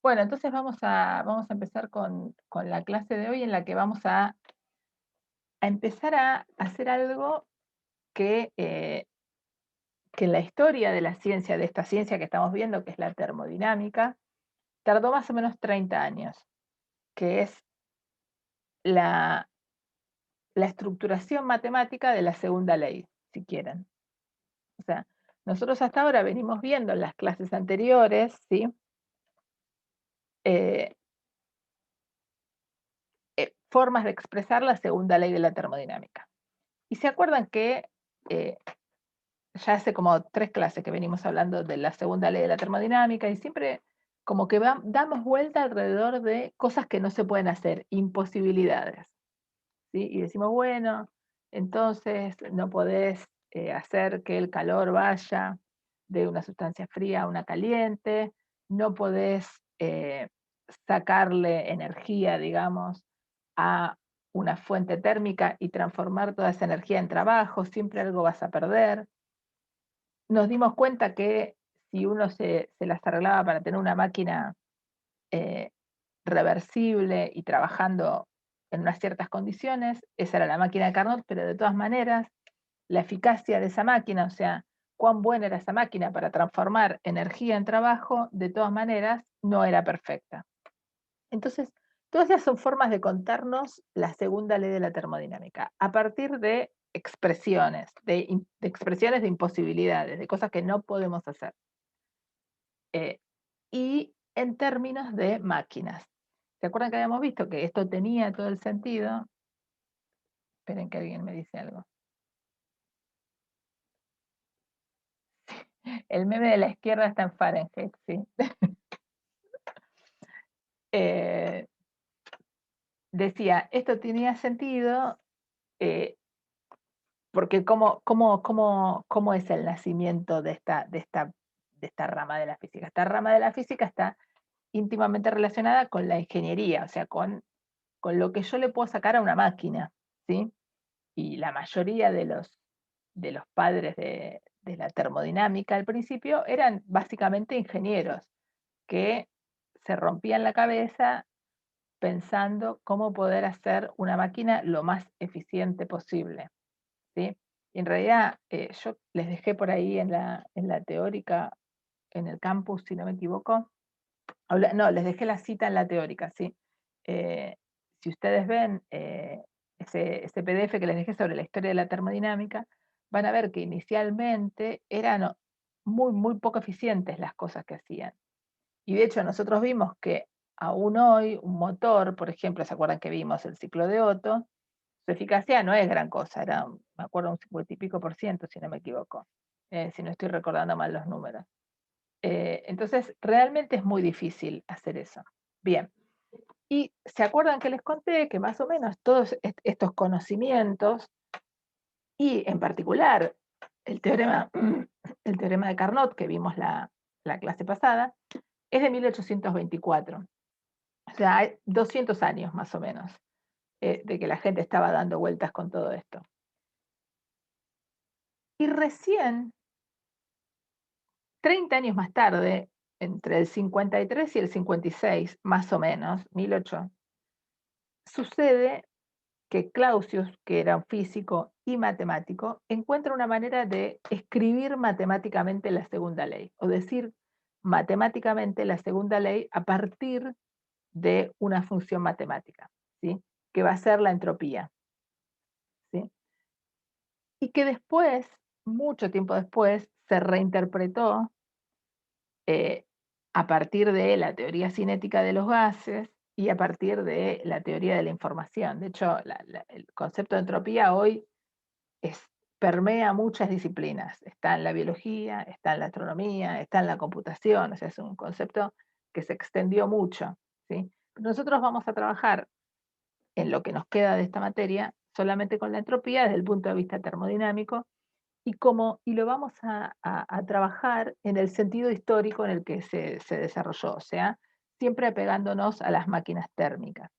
Bueno, entonces vamos a empezar con la clase de hoy en la que vamos a empezar a hacer algo que en la historia de la ciencia, de esta ciencia que estamos viendo, que es la termodinámica, tardó más o menos 30 años, que es la, la estructuración matemática de la segunda ley, si quieren. O sea, nosotros hasta ahora venimos viendo en las clases anteriores, ¿sí? Eh, formas de expresar la segunda ley de la termodinámica. Y se acuerdan que eh, ya hace como 3 clases que venimos hablando de la segunda ley de la termodinámica y siempre como que damos vuelta alrededor de cosas que no se pueden hacer, imposibilidades, ¿sí? Y decimos, bueno, entonces no podés hacer que el calor vaya de una sustancia fría a una caliente, no podés sacarle energía, digamos, a una fuente térmica y transformar toda esa energía en trabajo, siempre algo vas a perder. Nos dimos cuenta que si uno se las arreglaba para tener una máquina eh, reversible y trabajando en unas ciertas condiciones, esa era la máquina de Carnot, pero de todas maneras, la eficacia de esa máquina, o sea, cuán buena era esa máquina para transformar energía en trabajo, de todas maneras, no era perfecta. Entonces, todas esas son formas de contarnos la segunda ley de la termodinámica, a partir de expresiones, de expresiones de imposibilidades, de cosas que no podemos hacer. Y en términos de máquinas. ¿Se acuerdan que habíamos visto que esto tenía todo el sentido? Esperen que alguien me dice algo. El meme de la izquierda está en Fahrenheit, sí. Eh, decía, esto tenía sentido eh, porque cómo es el nacimiento de esta rama de la física. Esta rama de la física está íntimamente relacionada con la ingeniería, o sea, con lo que yo le puedo sacar a una máquina, ¿sí? Y la mayoría de los padres de la termodinámica al principio eran básicamente ingenieros que se rompían la cabeza pensando cómo poder hacer una máquina lo más eficiente posible, ¿sí? Y en realidad, yo les dejé por ahí en la teórica, en el campus, si no me equivoco, no, les dejé la cita en la teórica, ¿sí? Eh, si ustedes ven ese PDF que les dejé sobre la historia de la termodinámica, van a ver que inicialmente eran muy poco eficientes las cosas que hacían. Y de hecho nosotros vimos que aún hoy un motor, por ejemplo, ¿se acuerdan que vimos el ciclo de Otto? Su eficacia no es gran cosa, era, me acuerdo, un 50 y pico por ciento, si no me equivoco, si no estoy recordando mal los números. Entonces, realmente es muy difícil hacer eso. Bien, y se acuerdan que les conté que más o menos todos estos conocimientos, y en particular el teorema, el teorema de Carnot, que vimos la clase pasada, es de 1824. O sea, hay 200 años más o menos de que la gente estaba dando vueltas con todo esto. Y recién, 30 años más tarde, entre el 53 y el 56, más o menos, 1800, sucede que Clausius, que era un físico y matemático, encuentra una manera de escribir matemáticamente la segunda ley, o decir matemáticamente la segunda ley a partir de una función matemática, ¿sí? Que va a ser la entropía, ¿sí? Y que después, mucho tiempo después, se reinterpretó eh, a partir de la teoría cinética de los gases y a partir de la teoría de la información. De hecho, el concepto de entropía hoy permea muchas disciplinas. Está en la biología, está en la astronomía, está en la computación, o sea, es un concepto que se extendió mucho, ¿sí? Nosotros vamos a trabajar en lo que nos queda de esta materia solamente con la entropía desde el punto de vista termodinámico y lo vamos a trabajar en el sentido histórico en el que se desarrolló, o sea, siempre apegándonos a las máquinas térmicas.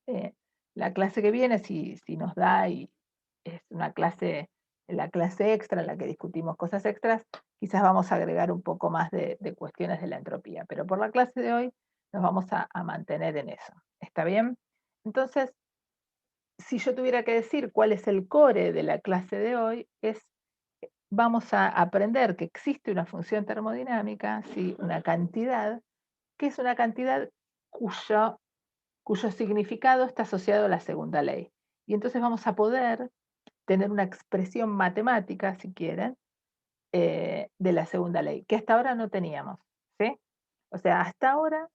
Eh, la clase que viene, si nos da, y es una clase, la clase extra en la que discutimos cosas extras, quizás vamos a agregar un poco más de cuestiones de la entropía, pero por la clase de hoy nos vamos a mantener en eso. ¿Está bien? Entonces, si yo tuviera que decir cuál es el core de la clase de hoy, vamos a aprender que existe una función termodinámica, ¿sí? Una cantidad, que es una cantidad cuyo significado está asociado a la segunda ley. Y entonces vamos a poder tener una expresión matemática, si quieren, de la segunda ley, que hasta ahora no teníamos, ¿sí? O sea, hasta ahora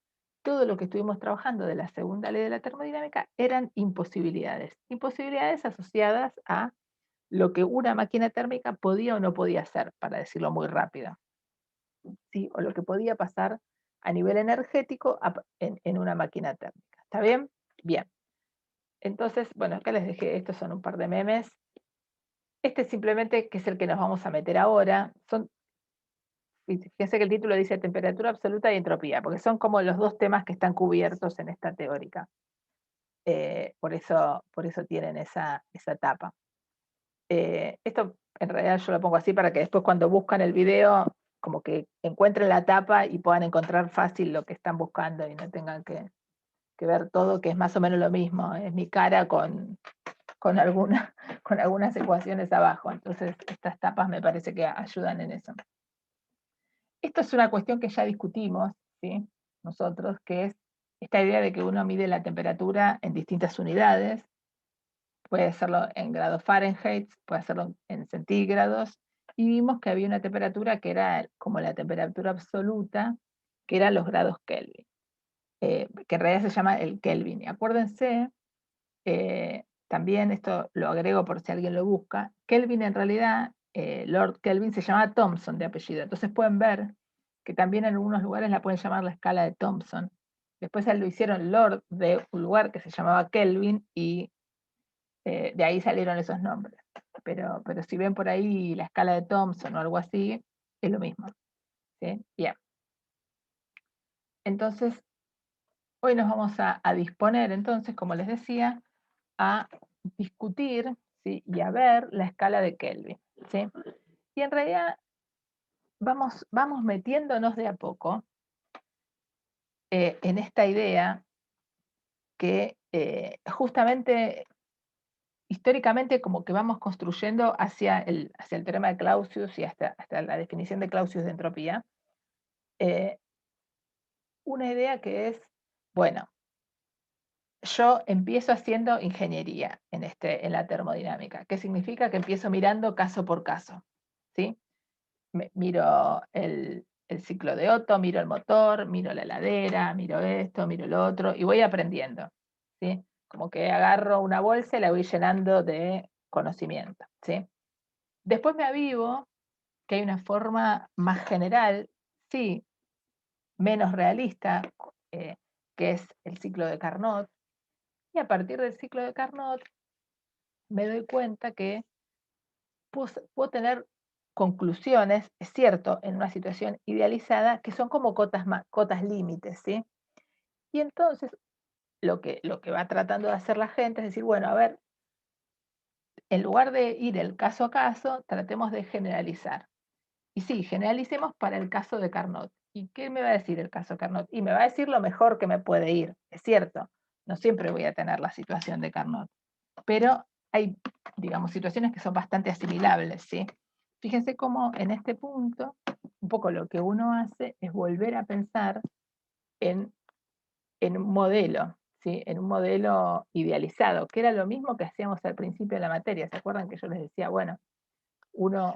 todo lo que estuvimos trabajando de la segunda ley de la termodinámica eran imposibilidades, imposibilidades asociadas a lo que una máquina térmica podía o no podía hacer, para decirlo muy rápido, ¿sí? O lo que podía pasar a nivel energético en una máquina térmica. ¿Está bien? Bien. Entonces, bueno, acá les dejé, estos son un par de memes. Este simplemente, que es el que nos vamos a meter ahora, fíjense que el título dice temperatura absoluta y entropía, porque son como los dos temas que están cubiertos en esta teórica. Por eso tienen esa tapa. Esto en realidad yo lo pongo así para que después cuando buscan el video, como que encuentren la tapa y puedan encontrar fácil lo que están buscando y no tengan que ver todo, que es más o menos lo mismo. Es mi cara con, con algunas ecuaciones abajo. Entonces, estas tapas me parece que ayudan en eso. Esto es una cuestión que ya discutimos, ¿sí? Nosotros, que es esta idea de que uno mide la temperatura en distintas unidades. Puede hacerlo en grados Fahrenheit, puede hacerlo en centígrados, y vimos que había una temperatura que era como la temperatura absoluta, que eran los grados Kelvin, que en realidad se llama el Kelvin. Y acuérdense, también esto lo agrego por si alguien lo busca, Kelvin en realidad, Lord Kelvin se llama Thomson de apellido, entonces pueden ver que también en algunos lugares la pueden llamar la escala de Thomson. Después lo hicieron Lord de un lugar que se llamaba Kelvin y de ahí salieron esos nombres. Pero si ven por ahí la escala de Thomson o algo así, es lo mismo. ¿Sí? Bien. Entonces, hoy nos vamos a disponer, entonces, como les decía, a discutir, ¿sí? Y a ver la escala de Kelvin. ¿Sí? Y en realidad vamos metiéndonos de a poco en esta idea que justamente históricamente como que vamos construyendo hacia el teorema de Clausius y hasta la definición de Clausius de entropía, una idea que es, bueno, yo empiezo haciendo ingeniería en la termodinámica. ¿Qué significa? Que empiezo mirando caso por caso, ¿sí? Miro el ciclo de Otto, miro el motor, miro la heladera, miro esto, miro lo otro, y voy aprendiendo, ¿sí? Como que agarro una bolsa y la voy llenando de conocimiento, ¿sí? Después me avivo que hay una forma más general, sí, menos realista, eh, que es el ciclo de Carnot, y a partir del ciclo de Carnot me doy cuenta que puedo tener conclusiones, es cierto, en una situación idealizada, que son como cotas límites, ¿sí? Y entonces lo que va tratando de hacer la gente es decir, bueno, a ver, en lugar de ir el caso a caso, tratemos de generalizar. Y sí, generalicemos para el caso de Carnot. ¿Y qué me va a decir el caso de Carnot? Y me va a decir lo mejor que me puede ir. Es cierto, no siempre voy a tener la situación de Carnot, pero hay, digamos, situaciones que son bastante asimilables, ¿sí? Fíjense cómo en este punto, un poco lo que uno hace es volver a pensar en, en un modelo, ¿sí? En un modelo idealizado, que era lo mismo que hacíamos al principio de la materia. ¿Se acuerdan que yo les decía, bueno, uno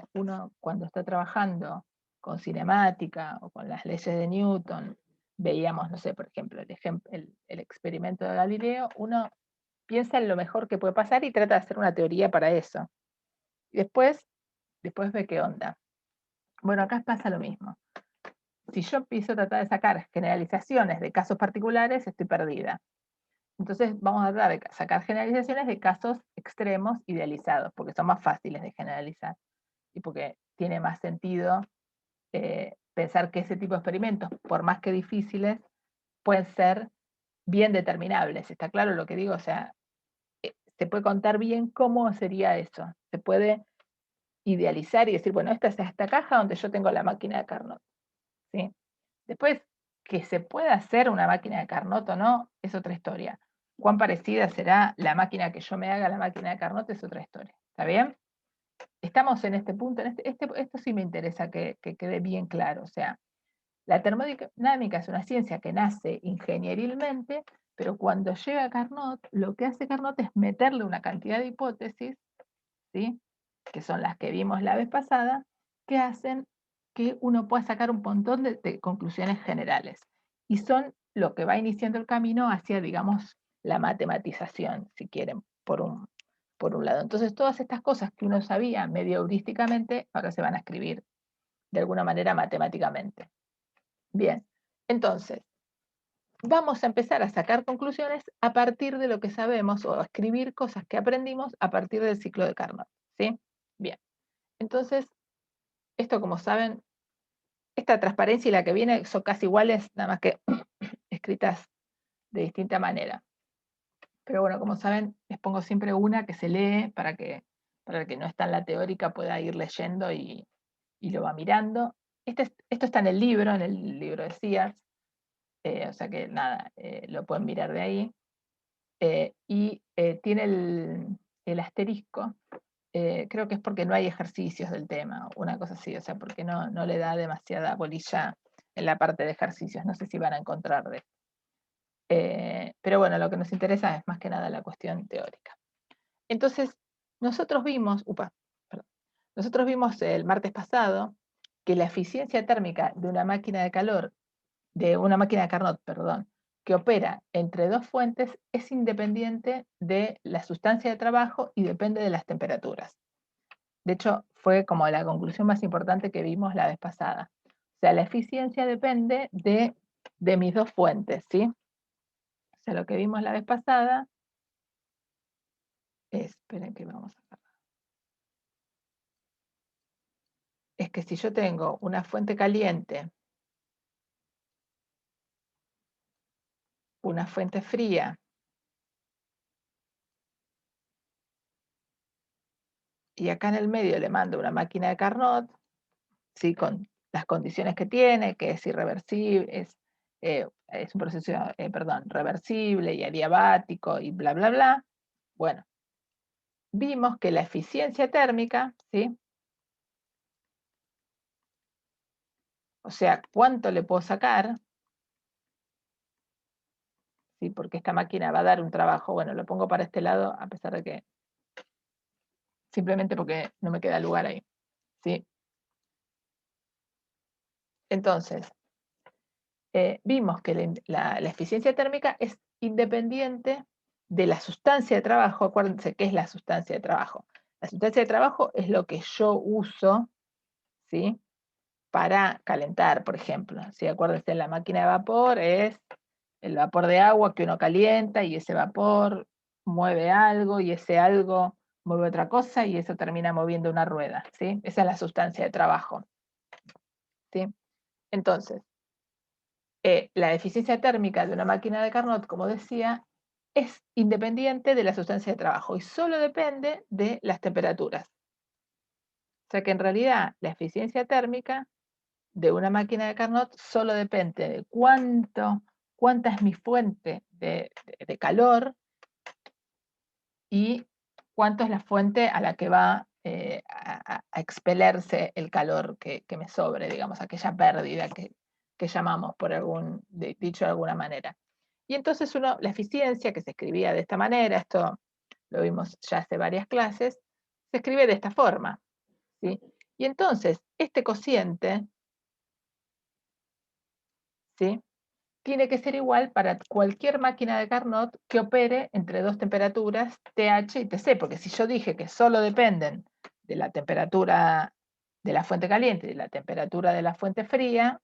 cuando está trabajando con cinemática o con las leyes de Newton, veíamos, no sé, por ejemplo, el experimento de Galileo, uno piensa en lo mejor que puede pasar y trata de hacer una teoría para eso. Y después ve qué onda. Bueno, acá pasa lo mismo. Si yo empiezo a tratar de sacar generalizaciones de casos particulares, estoy perdida. Entonces vamos a tratar de sacar generalizaciones de casos extremos idealizados, porque son más fáciles de generalizar y porque tiene más sentido pensar que ese tipo de experimentos, por más que difíciles, pueden ser bien determinables. ¿Está claro lo que digo? O sea, se puede contar bien cómo sería eso. Se puede idealizar y decir, bueno, esta es esta caja donde yo tengo la máquina de Carnot, ¿sí? Después, que se pueda hacer una máquina de Carnot o no, es otra historia. Cuán parecida será la máquina que yo me haga a la máquina de Carnot es otra historia. ¿Está bien? Estamos en este punto, esto sí me interesa que quede bien claro. O sea, la termodinámica es una ciencia que nace ingenierilmente, pero cuando llega a Carnot, lo que hace Carnot es meterle una cantidad de hipótesis, ¿sí? Que son las que vimos la vez pasada, que hacen que uno pueda sacar un montón de conclusiones generales. Y son lo que va iniciando el camino hacia, digamos, la matematización, si quieren, por un lado. Entonces, todas estas cosas que uno sabía medio heurísticamente, ahora se van a escribir de alguna manera matemáticamente. Bien, entonces, vamos a empezar a sacar conclusiones a partir de lo que sabemos o a escribir cosas que aprendimos a partir del ciclo de Carnot, ¿sí? Bien, entonces, esto como saben, esta transparencia y la que viene son casi iguales, nada más que escritas de distinta manera. Pero bueno, como saben, les pongo siempre una que se lee para el que no está en la teórica pueda ir leyendo y lo va mirando. Esto está en el libro de Sears, o sea que nada, lo pueden mirar de ahí. Y tiene el asterisco, creo que es porque no hay ejercicios del tema, una cosa así, o sea, porque no le da demasiada bolilla en la parte de ejercicios, no sé si van a encontrar de esto. Pero bueno, lo que nos interesa es más que nada la cuestión teórica. Entonces, nosotros vimos el martes pasado que la eficiencia térmica de una máquina de calor, de una máquina de Carnot, perdón, que opera entre dos fuentes es independiente de la sustancia de trabajo y depende de las temperaturas. De hecho, fue como la conclusión más importante que vimos la vez pasada. O sea, la eficiencia depende de mis dos fuentes, ¿sí? O sea, lo que vimos la vez pasada esperen que vamos a ver. Es que si yo tengo una fuente caliente, una fuente fría y acá en el medio le mando una máquina de Carnot, ¿sí? Con las condiciones que tiene, que es irreversible, es un proceso, reversible y adiabático y bla, bla, bla. Bueno, vimos que la eficiencia térmica, ¿sí? O sea, ¿cuánto le puedo sacar? ¿Sí? Porque esta máquina va a dar un trabajo. Bueno, lo pongo para este lado, a pesar de que simplemente porque no me queda lugar ahí, ¿sí? Entonces, vimos que la eficiencia térmica es independiente de la sustancia de trabajo. Acuérdense, ¿qué es la sustancia de trabajo? La sustancia de trabajo es lo que yo uso, ¿sí? Para calentar, por ejemplo. ¿Sí? Acuérdense, la máquina de vapor es el vapor de agua que uno calienta y ese vapor mueve algo y ese algo mueve otra cosa y eso termina moviendo una rueda, ¿sí? Esa es la sustancia de trabajo, ¿sí? Entonces, la eficiencia térmica de una máquina de Carnot, como decía, es independiente de la sustancia de trabajo y solo depende de las temperaturas. O sea que en realidad la eficiencia térmica de una máquina de Carnot solo depende de cuánta es mi fuente de calor y cuánto es la fuente a la que va a expelerse el calor que me sobre, digamos, aquella pérdida que llamamos por dicho de alguna manera. Y entonces la eficiencia que se escribía de esta manera, esto lo vimos ya hace varias clases, se escribe de esta forma, ¿sí? Y entonces, este cociente, ¿sí? Tiene que ser igual para cualquier máquina de Carnot que opere entre dos temperaturas, TH y TC, porque si yo dije que solo dependen de la temperatura de la fuente caliente y de la temperatura de la fuente fría,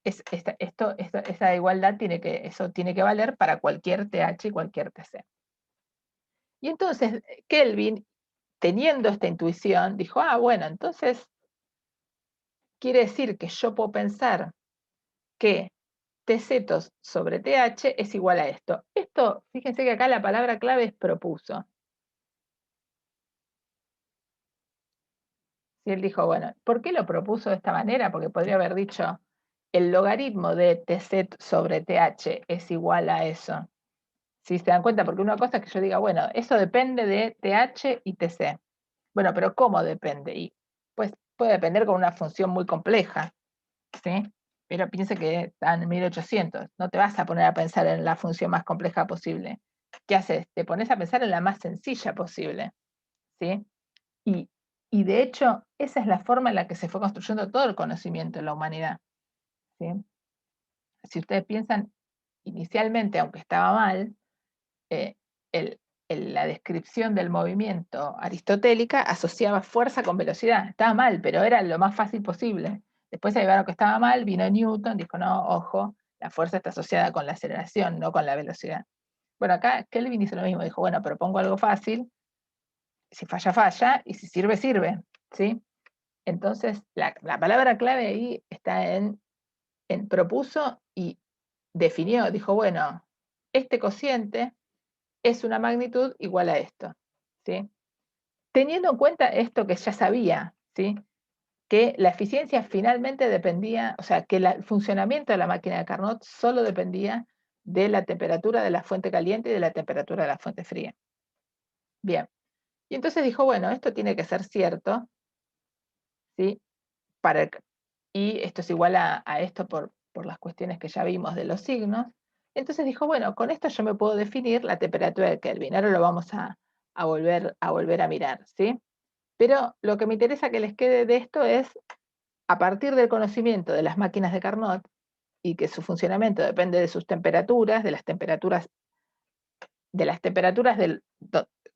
esa igualdad eso tiene que valer para cualquier TH y cualquier TC. Y entonces Kelvin, teniendo esta intuición, dijo, bueno, entonces quiere decir que yo puedo pensar que Tz sobre TH es igual a esto. Esto, fíjense que acá la palabra clave es propuso. Si él dijo, bueno, ¿por qué lo propuso de esta manera? Porque podría haber dicho, el logaritmo de tz sobre th es igual a eso. Si se dan cuenta, porque una cosa es que yo diga, bueno, eso depende de th y tc. Bueno, pero ¿cómo depende? Y pues puede depender con una función muy compleja, ¿sí? Pero piense que están en 1800, no te vas a poner a pensar en la función más compleja posible. ¿Qué haces? Te pones a pensar en la más sencilla posible, ¿sí? Y, y de hecho, esa es la forma en la que se fue construyendo todo el conocimiento en la humanidad, ¿sí? Si ustedes piensan, inicialmente, aunque estaba mal, eh, el- la descripción del movimiento aristotélica asociaba fuerza con velocidad. Estaba mal, pero era lo más fácil posible. Después se vieron que estaba mal, vino Newton, dijo, no, ojo, la fuerza está asociada con la aceleración, no con la velocidad. Bueno, acá Kelvin hizo lo mismo, dijo, bueno, propongo algo fácil, si falla, falla, y si sirve, sirve, ¿sí? Entonces, la palabra clave ahí está en propuso y definió, dijo, bueno, este cociente es una magnitud igual a esto, ¿sí? Teniendo en cuenta esto que ya sabía, ¿sí? Que la eficiencia finalmente dependía, o sea, que el funcionamiento de la máquina de Carnot solo dependía de la temperatura de la fuente caliente y de la temperatura de la fuente fría. Bien, y entonces dijo, bueno, esto tiene que ser cierto, ¿sí? Para, y esto es igual a esto por las cuestiones que ya vimos de los signos. Entonces dijo, bueno, con esto yo me puedo definir la temperatura de Kelvin. Ahora lo vamos a volver a mirar, ¿sí? Pero lo que me interesa que les quede de esto es, a partir del conocimiento de las máquinas de Carnot, y que su funcionamiento depende de sus temperaturas, de las temperaturas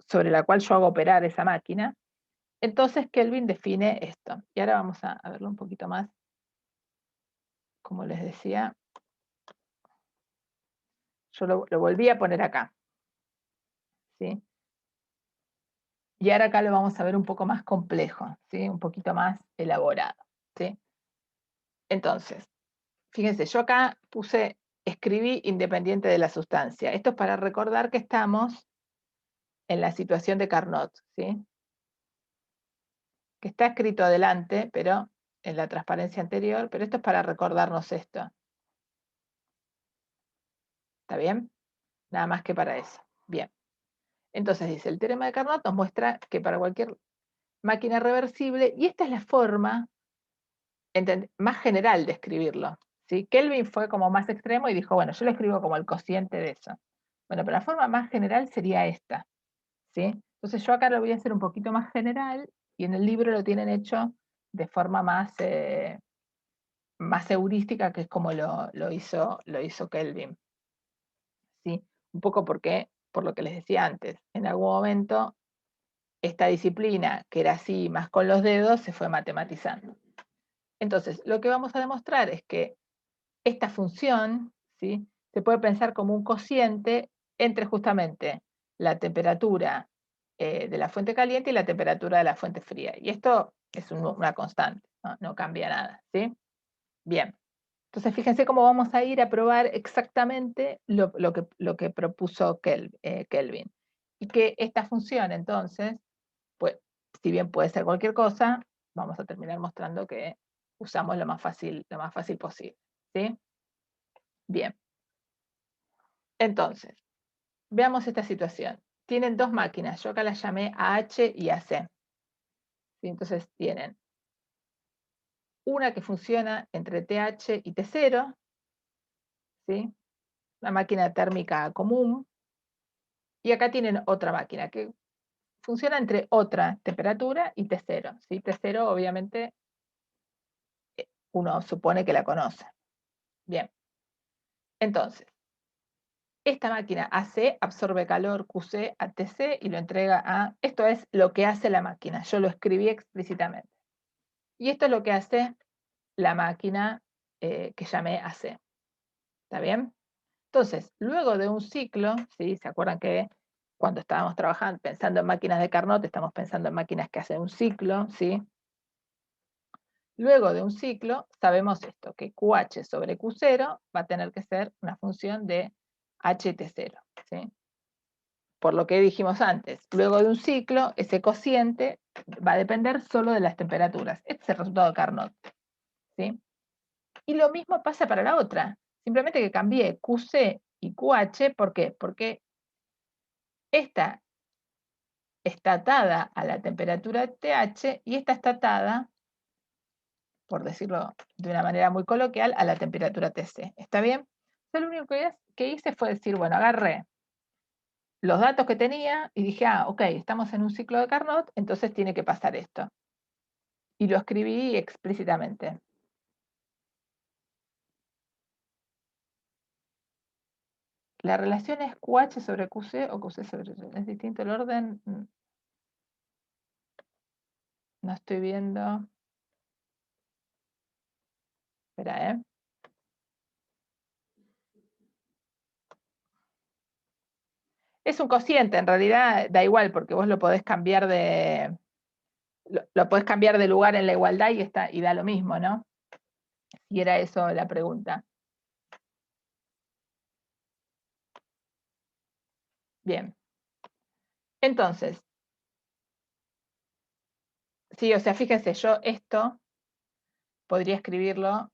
sobre la cual yo hago operar esa máquina, entonces Kelvin define esto. Y ahora vamos a verlo un poquito más, como les decía. Yo lo volví a poner acá, ¿sí? Y ahora acá lo vamos a ver un poco más complejo, ¿sí? Un poquito más elaborado, ¿sí? Entonces, fíjense, yo acá escribí independiente de la sustancia. Esto es para recordar que estamos en la situación de Carnot, ¿sí? Que está escrito adelante, pero en la transparencia anterior, pero esto es para recordarnos esto. ¿Está bien? Nada más que para eso. Bien. Entonces dice, el teorema de Carnot nos muestra que para cualquier máquina reversible, y esta es la forma más general de escribirlo, ¿sí? Kelvin fue como más extremo y dijo, bueno, yo lo escribo como el cociente de eso. Bueno, pero la forma más general sería esta, ¿sí? Entonces yo acá lo voy a hacer un poquito más general y en el libro lo tienen hecho de forma más heurística, que es como lo hizo Kelvin, ¿sí? Un poco por lo que les decía antes, en algún momento esta disciplina, que era así más con los dedos, se fue matematizando. Entonces, lo que vamos a demostrar es que esta función, ¿sí? Se puede pensar como un cociente entre justamente la temperatura de la fuente caliente y la temperatura de la fuente fría. Y esto es una constante, no cambia nada, ¿sí? Bien. Entonces, fíjense cómo vamos a ir a probar exactamente lo que propuso Kelvin. Y que esta función, entonces, pues, si bien puede ser cualquier cosa, vamos a terminar mostrando que usamos lo más fácil posible, ¿sí? Bien. Entonces, veamos esta situación. Tienen dos máquinas, yo acá las llamé AH y AC. ¿Sí? Entonces tienen una que funciona entre TH y T0, ¿sí? Una máquina térmica común, y acá tienen otra máquina que funciona entre otra temperatura y T0. ¿Sí? T0 obviamente uno supone que la conoce. Bien, entonces, esta máquina AC absorbe calor QC a TC y lo entrega a... Esto es lo que hace la máquina, yo lo escribí explícitamente. Y esto es lo que hace la máquina que llamé AC. ¿Está bien? Entonces, luego de un ciclo, ¿sí? ¿Se acuerdan que cuando estábamos trabajando, pensando en máquinas de Carnot, estamos pensando en máquinas que hacen un ciclo, ¿sí? Luego de un ciclo, sabemos esto, que QH sobre Q0 va a tener que ser una función de HT0, ¿sí? por lo que dijimos antes, luego de un ciclo, ese cociente va a depender solo de las temperaturas. Este es el resultado de Carnot, ¿sí? Y lo mismo pasa para la otra. Simplemente que cambié QC y QH, ¿por qué? Porque esta está atada a la temperatura TH y esta está atada, por decirlo de una manera muy coloquial, a la temperatura TC. ¿Está bien? Yo lo único que hice fue decir, bueno, agarré los datos que tenía y dije, ok, estamos en un ciclo de Carnot, entonces tiene que pasar esto. Y lo escribí explícitamente. ¿La relación es QH sobre QC o QC sobre QC? ¿Es distinto el orden? No estoy viendo. Espera, ¿eh? Es un cociente, en realidad da igual, porque vos lo podés cambiar lo podés cambiar de lugar en la igualdad y da lo mismo, ¿no? Y era eso la pregunta. Bien. Entonces, sí, o sea, fíjense, yo esto podría escribirlo,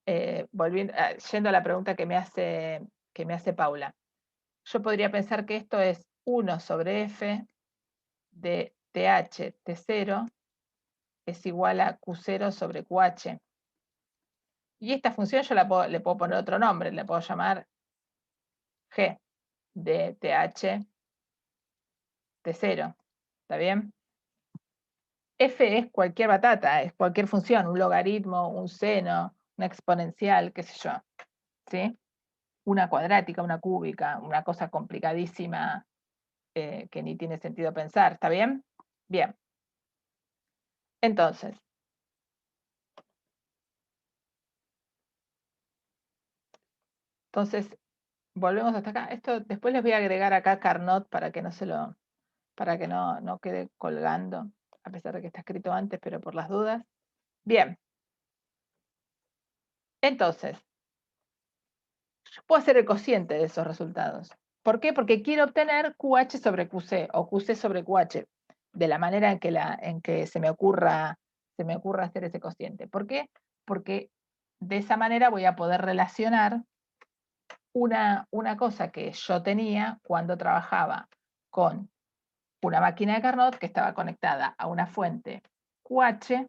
yendo a la pregunta que me hace Paula. Yo podría pensar que esto es 1 sobre f de TH T0 es igual a Q0 sobre QH. Y esta función yo le puedo poner otro nombre, le puedo llamar G de TH T0. ¿Está bien? F es cualquier batata, es cualquier función, un logaritmo, un seno, una exponencial, qué sé yo. ¿Sí? Una cuadrática, una cúbica, una cosa complicadísima que ni tiene sentido pensar. ¿Está bien? Bien. Entonces, volvemos hasta acá. Esto después les voy a agregar acá Carnot para que no quede colgando, a pesar de que está escrito antes, pero por las dudas. Bien. Entonces, yo puedo hacer el cociente de esos resultados. ¿Por qué? Porque quiero obtener QH sobre QC o QC sobre QH, de la manera en que se me ocurra hacer ese cociente. ¿Por qué? Porque de esa manera voy a poder relacionar una cosa que yo tenía cuando trabajaba con una máquina de Carnot que estaba conectada a una fuente TH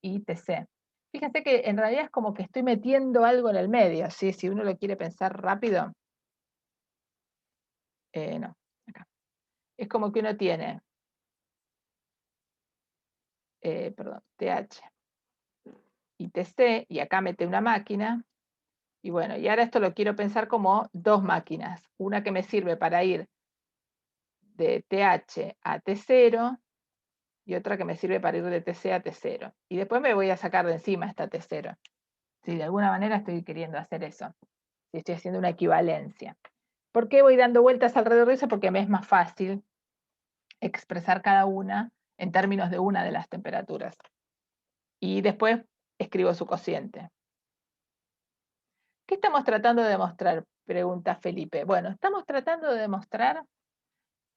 y TC. Fíjense que en realidad es como que estoy metiendo algo en el medio, ¿sí? Si uno lo quiere pensar rápido. No, acá. Es como que uno tiene, TH y TC, y acá mete una máquina, y bueno, y ahora esto lo quiero pensar como dos máquinas. Una que me sirve para ir de TH a T0, y otra que me sirve para ir de TC a T0. Y después me voy a sacar de encima esta T0. Si de alguna manera estoy queriendo hacer eso. Si estoy haciendo una equivalencia. ¿Por qué voy dando vueltas alrededor de eso? Porque me es más fácil expresar cada una en términos de una de las temperaturas. Y después escribo su cociente. ¿Qué estamos tratando de demostrar? Pregunta Felipe. Bueno, estamos tratando de demostrar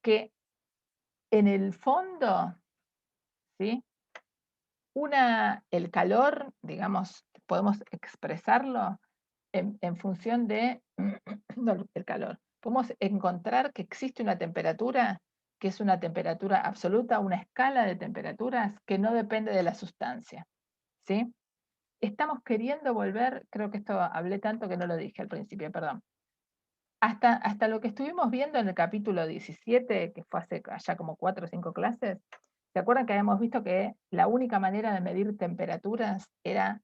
que en el fondo, ¿sí? El calor, digamos, podemos expresarlo en función de el calor. Podemos encontrar que existe una temperatura que es una temperatura absoluta, una escala de temperaturas que no depende de la sustancia. ¿Sí? Estamos queriendo volver, creo que esto hablé tanto que no lo dije al principio, perdón. Hasta lo que estuvimos viendo en el capítulo 17, que fue hace ya como 4 o 5 clases, ¿se acuerdan que habíamos visto que la única manera de medir temperaturas era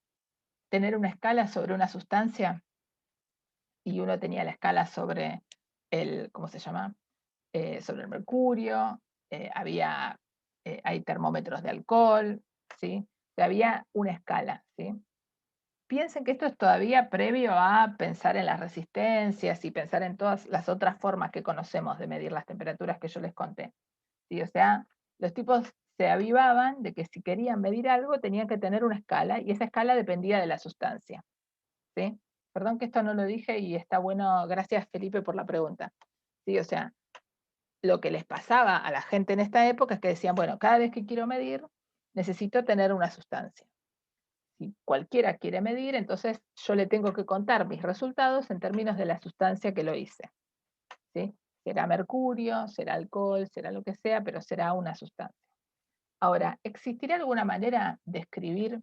tener una escala sobre una sustancia? Y uno tenía la escala sobre ¿cómo se llama? Sobre el mercurio, hay termómetros de alcohol, ¿sí? O sea, había una escala, ¿sí? Piensen que esto es todavía previo a pensar en las resistencias y pensar en todas las otras formas que conocemos de medir las temperaturas que yo les conté. ¿Sí? O sea, los tipos se avivaban de que si querían medir algo tenían que tener una escala y esa escala dependía de la sustancia. ¿Sí? perdón que esto no lo dije y está bueno, gracias Felipe por la pregunta. Sí, o sea, lo que les pasaba a la gente en esta época es que decían, bueno, cada vez que quiero medir, necesito tener una sustancia. Si cualquiera quiere medir, entonces yo le tengo que contar mis resultados en términos de la sustancia que lo hice. ¿Sí? Será mercurio, será alcohol, será lo que sea, pero será una sustancia. Ahora, ¿existiría alguna manera de escribir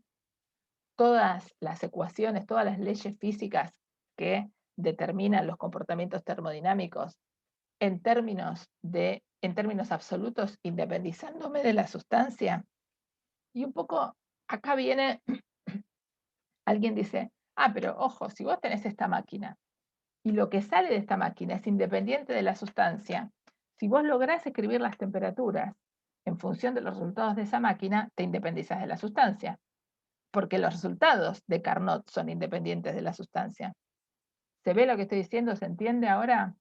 todas las ecuaciones, todas las leyes físicas que determinan los comportamientos termodinámicos en términos absolutos, independizándome de la sustancia? Y un poco acá viene, alguien dice, pero ojo, si vos tenés esta máquina y lo que sale de esta máquina es independiente de la sustancia, si vos lográs escribir las temperaturas en función de los resultados de esa máquina, te independizás de la sustancia, porque los resultados de Carnot son independientes de la sustancia. ¿Se ve lo que estoy diciendo? ¿Se entiende ahora?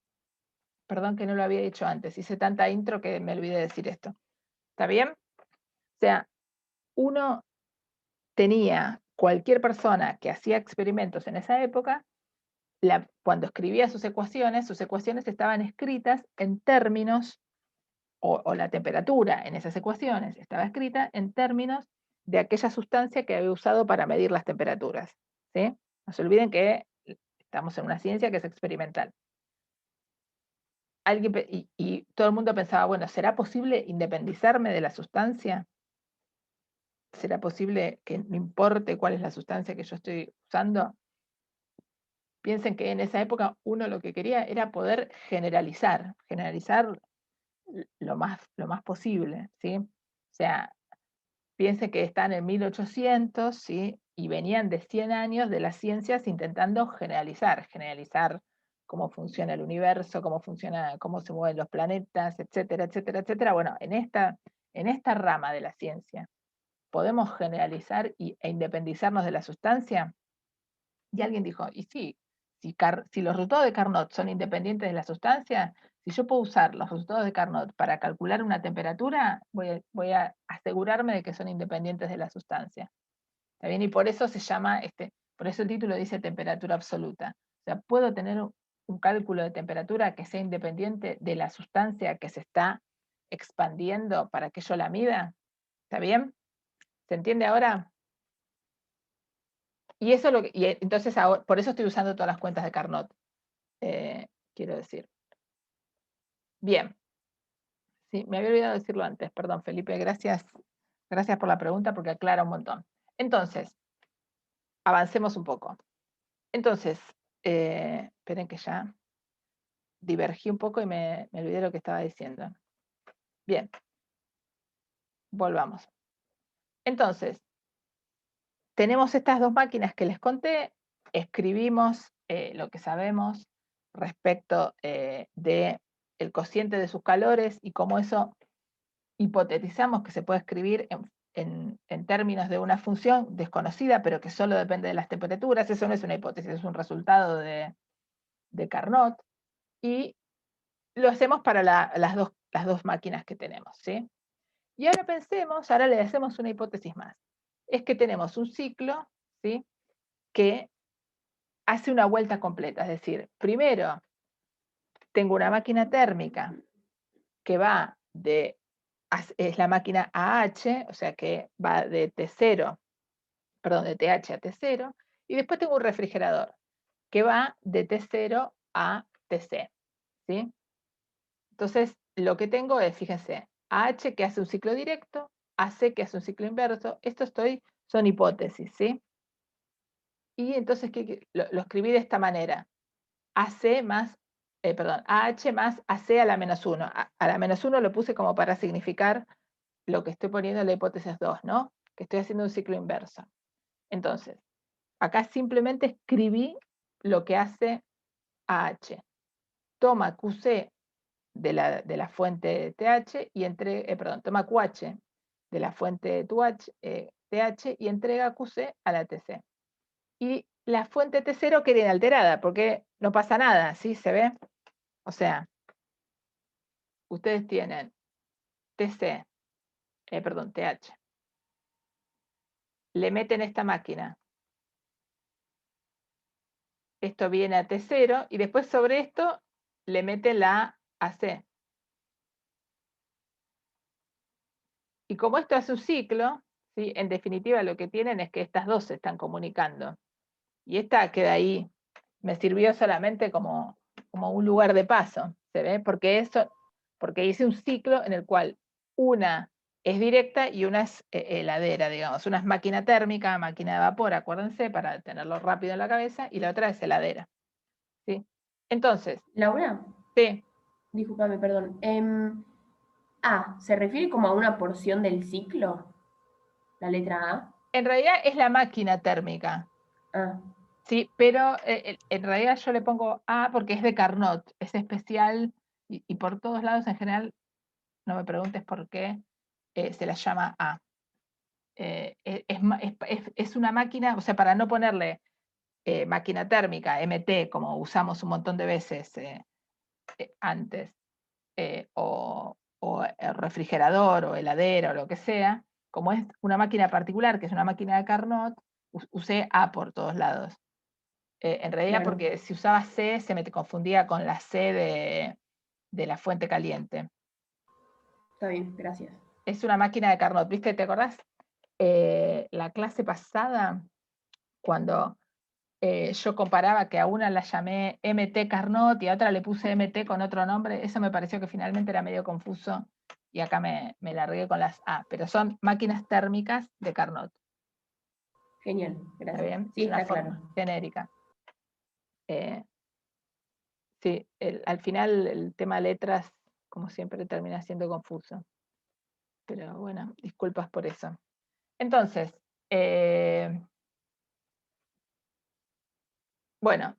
Perdón que no lo había dicho antes, hice tanta intro que me olvidé de decir esto. ¿Está bien? O sea, uno tenía, cualquier persona que hacía experimentos en esa época, cuando escribía sus ecuaciones estaban escritas en términos, o la temperatura en esas ecuaciones estaba escrita en términos de aquella sustancia que había usado para medir las temperaturas. ¿Sí? No se olviden que estamos en una ciencia que es experimental. Y todo el mundo pensaba, bueno, ¿será posible independizarme de la sustancia? ¿Será posible que no importe cuál es la sustancia que yo estoy usando? Piensen que en esa época uno lo que quería era poder generalizar lo más posible, ¿sí? O sea, piensen que están en 1800, ¿sí? Y venían de 100 años de las ciencias intentando generalizar cómo funciona el universo, cómo funciona, cómo se mueven los planetas, etcétera, etcétera, etcétera. Bueno, en esta rama de la ciencia, ¿podemos generalizar e independizarnos de la sustancia? Y alguien dijo, y sí, si los resultados de Carnot son independientes de la sustancia, si yo puedo usar los resultados de Carnot para calcular una temperatura, voy a asegurarme de que son independientes de la sustancia. ¿Está bien? Y por eso se llama, por eso el título dice temperatura absoluta. O sea, puedo tener un cálculo de temperatura que sea independiente de la sustancia que se está expandiendo para que yo la mida. ¿Está bien? ¿Se entiende ahora? Y eso lo que, y entonces ahora, por eso estoy usando todas las cuentas de Carnot, quiero decir. Bien. Sí, me había olvidado decirlo antes, perdón, Felipe, gracias, gracias por la pregunta porque aclara un montón. Entonces, avancemos un poco. Entonces, esperen que ya divergí un poco y me olvidé lo que estaba diciendo. Bien, volvamos. Entonces, tenemos estas dos máquinas que les conté, escribimos lo que sabemos respecto del cociente de sus calores y cómo eso hipotetizamos que se puede escribir en términos de una función desconocida, pero que solo depende de las temperaturas. Eso no es una hipótesis, es un resultado de Carnot. Y lo hacemos para las dos máquinas que tenemos. ¿Sí? Y ahora pensemos, ahora le hacemos una hipótesis más. Es que tenemos un ciclo, ¿sí?, que hace una vuelta completa. Es decir, primero tengo una máquina térmica que va es la máquina AH, o sea que va de T0, perdón, de TH a T0, y después tengo un refrigerador que va de T0 a TC, ¿sí? Entonces, lo que tengo es, fíjense, AH que hace un ciclo directo, AC que hace un ciclo inverso, son hipótesis, ¿sí? Y entonces lo escribí de esta manera, AC más, perdón, AH más AC a la menos 1. A la menos 1 lo puse como para significar lo que estoy poniendo en la hipótesis 2, ¿no? Que estoy haciendo un ciclo inverso. Entonces, acá simplemente escribí lo que hace AH. Toma QC de la fuente TH y toma QH de la fuente TH y entrega QC a la TC. Y la fuente T0 queda inalterada porque no pasa nada, ¿sí? ¿Se ve? O sea, ustedes tienen TH. Le meten esta máquina esto viene a T0, y después sobre esto le mete la AC. Y como esto hace un ciclo, ¿sí? En definitiva lo que tienen es que estas dos se están comunicando. Y esta queda ahí. Me sirvió solamente como un lugar de paso, ¿se ve? Porque hice un ciclo en el cual una es directa y una es heladera, digamos. Una es máquina térmica, máquina de vapor, acuérdense, para tenerlo rápido en la cabeza, y la otra es heladera. ¿Sí? Entonces, Laura, sí, discúlpame, perdón. ¿Se refiere como a una porción del ciclo? La letra A. en realidad es la máquina térmica. Ah, Sí, pero en realidad yo le pongo A porque es de Carnot, es especial y por todos lados en general, no me preguntes por qué, se la llama A. Es una máquina, o sea, para no ponerle máquina térmica, MT, como usamos un montón de veces antes, o refrigerador o heladera o lo que sea, como es una máquina particular, que es una máquina de Carnot, usé A por todos lados. En realidad claro. porque si usaba C se me confundía con la C de la fuente caliente. Está bien, gracias. Es una máquina de Carnot, ¿viste? ¿Te acordás? La clase pasada, cuando yo comparaba que a una la llamé MT Carnot y a otra le puse MT con otro nombre, eso me pareció que finalmente era medio confuso y acá me largué con las A, pero son máquinas térmicas de Carnot. Genial, ¿Está gracias. bien? Sí, Es una está forma claro. genérica. Eh, Sí, al final el tema letras, como siempre, termina siendo confuso. Pero bueno, disculpas por eso. Entonces, bueno,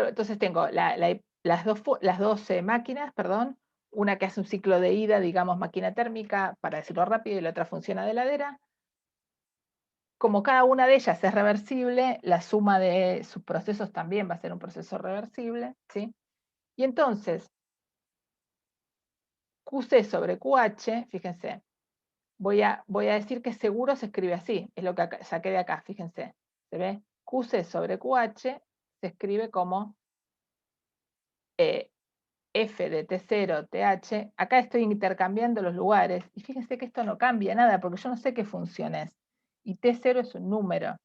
entonces tengo las dos máquinas, perdón, una que hace un ciclo de ida, digamos máquina térmica, para decirlo rápido, y la otra funciona de heladera. Como cada una de ellas es reversible, la suma de sus procesos también va a ser un proceso reversible, ¿sí? Y entonces, QC sobre QH, fíjense, voy a decir que seguro se escribe así, es lo que saqué de acá, fíjense. ¿Se ve? QC sobre QH se escribe como F de T0, TH. Acá estoy intercambiando los lugares y fíjense que esto no cambia nada porque yo no sé qué función es. Y T0 es un número,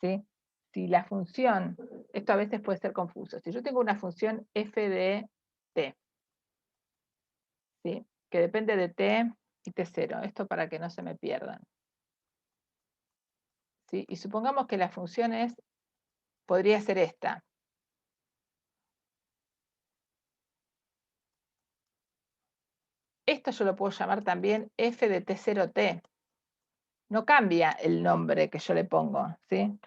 ¿sí? Si la función, esto a veces puede ser confuso, si yo tengo una función F de T, ¿sí? Que depende de T y T0, esto para que no se me pierdan. ¿Sí? Y supongamos que la función podría ser esta. Esto yo lo puedo llamar también F de T0T. No cambia el nombre que yo le pongo, ¿sí?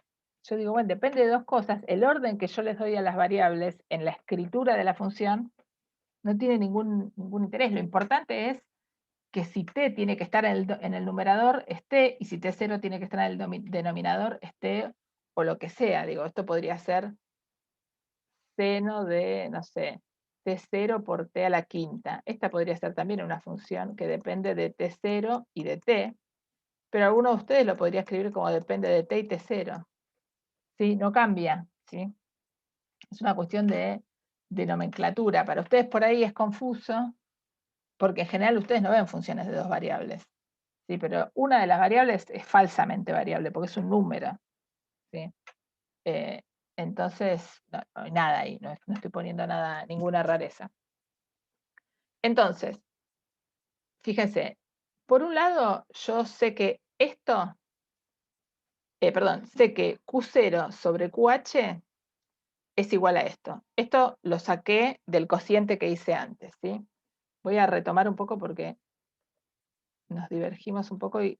Yo digo, bueno, depende de dos cosas. El orden que yo les doy a las variables en la escritura de la función no tiene ningún interés. Lo importante es que si T tiene que estar en el numerador, esté, y si T0 tiene que estar en el denominador, esté, o lo que sea. Digo, esto podría ser seno de, no sé, T0 por T a la quinta. Esta podría ser también una función que depende de T0 y de T, pero alguno de ustedes lo podría escribir como depende de T y T0. ¿Sí? No cambia, ¿sí? Es una cuestión de nomenclatura. Para ustedes por ahí es confuso, porque en general ustedes no ven funciones de dos variables. ¿Sí? Pero una de las variables es falsamente variable, porque es un número. ¿Sí? Entonces, no hay nada ahí, no estoy poniendo ninguna rareza. Entonces, fíjense, por un lado, yo sé que esto, perdón, sé que Q0 sobre QH es igual a esto. Esto lo saqué del cociente que hice antes, ¿sí? Voy a retomar un poco porque nos divergimos un poco y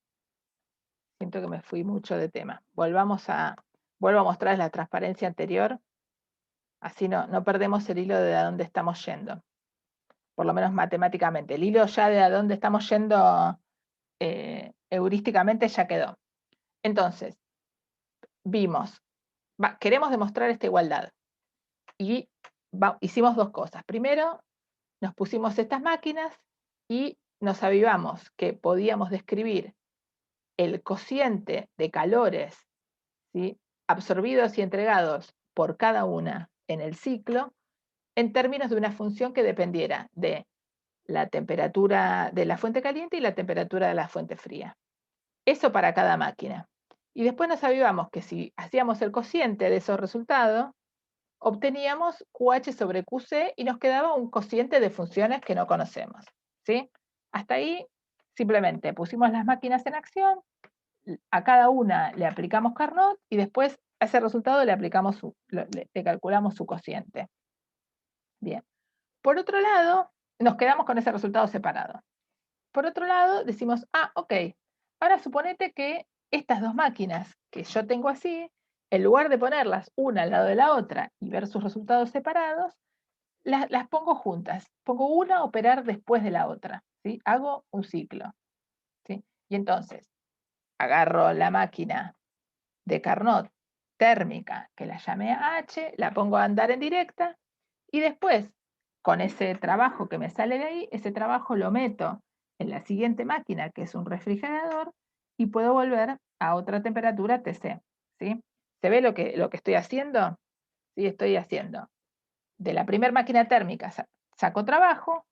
siento que me fui mucho de tema. Vuelvo a mostrarles la transparencia anterior, así no perdemos el hilo de a dónde estamos yendo, por lo menos matemáticamente. El hilo ya de a dónde estamos yendo heurísticamente ya quedó. Entonces, vimos, queremos demostrar esta igualdad y hicimos dos cosas. Primero, nos pusimos estas máquinas y nos avivamos que podíamos describir el cociente de calores, ¿sí? Absorbidos y entregados por cada una en el ciclo en términos de una función que dependiera de la temperatura de la fuente caliente y la temperatura de la fuente fría. Eso para cada máquina. Y después nos avivamos que si hacíamos el cociente de esos resultados, obteníamos QH sobre QC y nos quedaba un cociente de funciones que no conocemos. ¿Sí? Hasta ahí simplemente pusimos las máquinas en acción, a cada una le aplicamos Carnot y después a ese resultado le aplicamos le calculamos su cociente. Bien. Por otro lado, nos quedamos con ese resultado separado. Por otro lado, decimos, ok, ahora suponete que estas dos máquinas que yo tengo así, en lugar de ponerlas una al lado de la otra y ver sus resultados separados, las pongo juntas. Pongo una a operar después de la otra. ¿Sí? Hago un ciclo. ¿Sí? Y entonces, agarro la máquina de Carnot térmica, que la llamé a H, la pongo a andar en directa, y después, con ese trabajo que me sale de ahí, ese trabajo lo meto en la siguiente máquina, que es un refrigerador, y puedo volver a otra temperatura TC. ¿Sí? ¿Se ve lo que estoy haciendo? Sí, estoy haciendo. De la primera máquina térmica saco trabajo,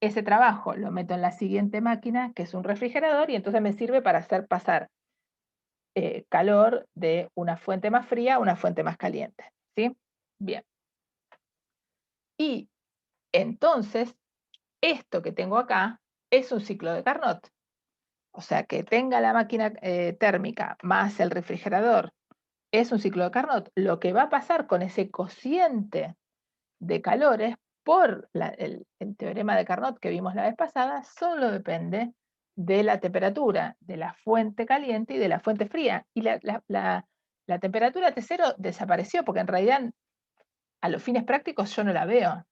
ese trabajo lo meto en la siguiente máquina, que es un refrigerador, y entonces me sirve para hacer pasar calor de una fuente más fría a una fuente más caliente. ¿Sí? Bien. Y entonces, esto que tengo acá es un ciclo de Carnot. O sea, que tenga la máquina térmica más el refrigerador es un ciclo de Carnot. Lo que va a pasar con ese cociente de calores por el teorema de Carnot que vimos la vez pasada, solo depende de la temperatura de la fuente caliente y de la fuente fría. Y la temperatura T0 desapareció porque en realidad a los fines prácticos yo no la veo.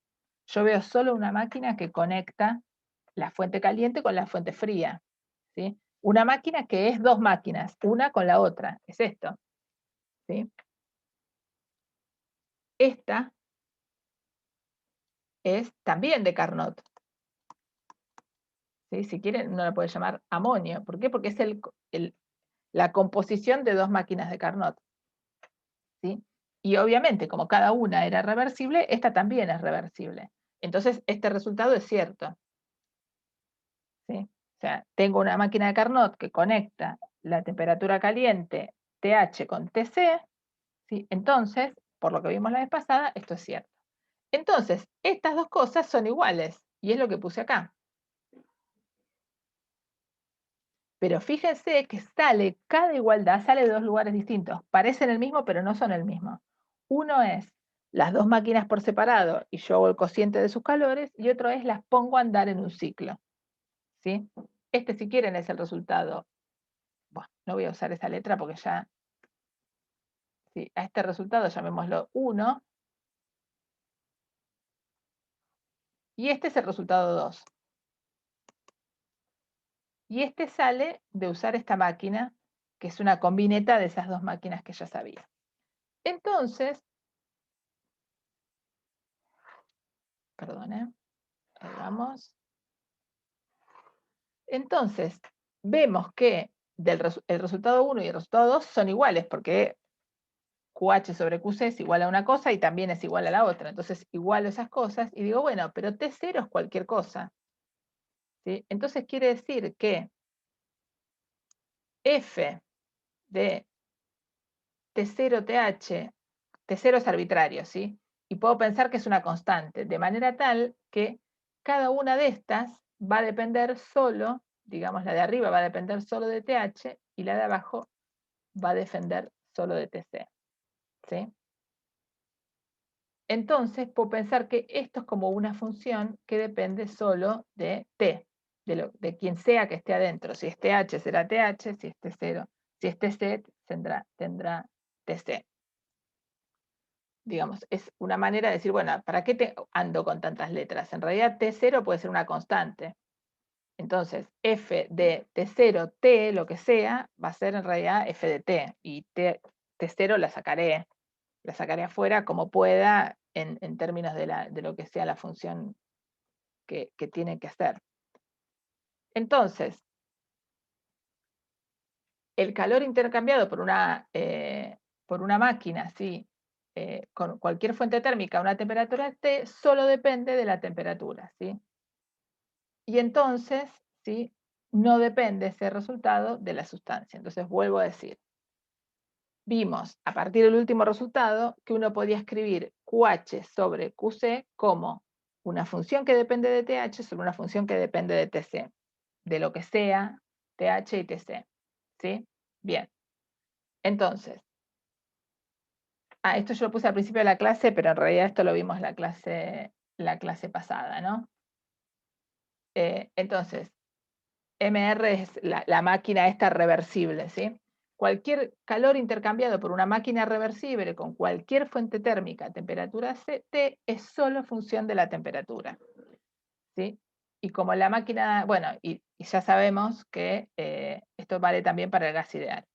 Yo veo solo una máquina que conecta la fuente caliente con la fuente fría. ¿Sí? Una máquina que es dos máquinas, una con la otra. Es esto. ¿Sí? Esta es también de Carnot. ¿Sí? Si quieren, uno la puede llamar amonio. ¿Por qué? Porque es la composición de dos máquinas de Carnot. ¿Sí? Y obviamente, como cada una era reversible, esta también es reversible. Entonces, este resultado es cierto. ¿Sí? O sea, tengo una máquina de Carnot que conecta la temperatura caliente TH con TC, ¿sí? Entonces, por lo que vimos la vez pasada, esto es cierto. Entonces, estas dos cosas son iguales, y es lo que puse acá. Pero fíjense que cada igualdad sale de dos lugares distintos. Parecen el mismo, pero no son el mismo. Uno es las dos máquinas por separado y yo hago el cociente de sus calores, y otro es las pongo a andar en un ciclo. ¿Sí? Este, si quieren, es el resultado. Bueno, no voy a usar esa letra porque ya, ¿sí? A este resultado llamémoslo 1, y este es el resultado 2. Y este sale de usar esta máquina, que es una combineta de esas dos máquinas que ya sabía. Entonces, perdón, ahí vamos. Entonces, vemos que el resultado 1 y el resultado 2 son iguales, porque QH sobre QC es igual a una cosa y también es igual a la otra. Entonces, igualo esas cosas y digo, bueno, pero T0 es cualquier cosa. ¿Sí? Entonces, quiere decir que F de T0TH, T0 es arbitrario, ¿sí? Y puedo pensar que es una constante, de manera tal que cada una de estas va a depender solo, digamos, la de arriba va a depender solo de TH y la de abajo va a depender solo de TC. ¿Sí? Entonces puedo pensar que esto es como una función que depende solo de T, de quien sea que esté adentro. Si es TH será TH, si es T0, si es TC tendrá TC. Digamos, es una manera de decir, bueno, ¿para qué ando con tantas letras? En realidad T0 puede ser una constante. Entonces, f de T0, T, lo que sea, va a ser en realidad f de T. Y T0 la sacaré afuera como pueda en términos de lo que sea la función que tiene que hacer. Entonces, el calor intercambiado por una máquina, ¿sí? con cualquier fuente térmica a una temperatura T, solo depende de la temperatura, ¿sí? Y entonces, ¿sí? No depende ese resultado de la sustancia. Entonces vuelvo a decir, vimos a partir del último resultado que uno podía escribir QH sobre QC como una función que depende de TH sobre una función que depende de TC, de lo que sea TH y TC, ¿sí? Bien, entonces, esto yo lo puse al principio de la clase, pero en realidad esto lo vimos la clase pasada, ¿no? Entonces, MR es la máquina esta reversible, ¿sí? Cualquier calor intercambiado por una máquina reversible con cualquier fuente térmica a temperatura T es solo función de la temperatura, ¿sí? Y como la máquina, bueno, y ya sabemos que esto vale también para el gas ideal.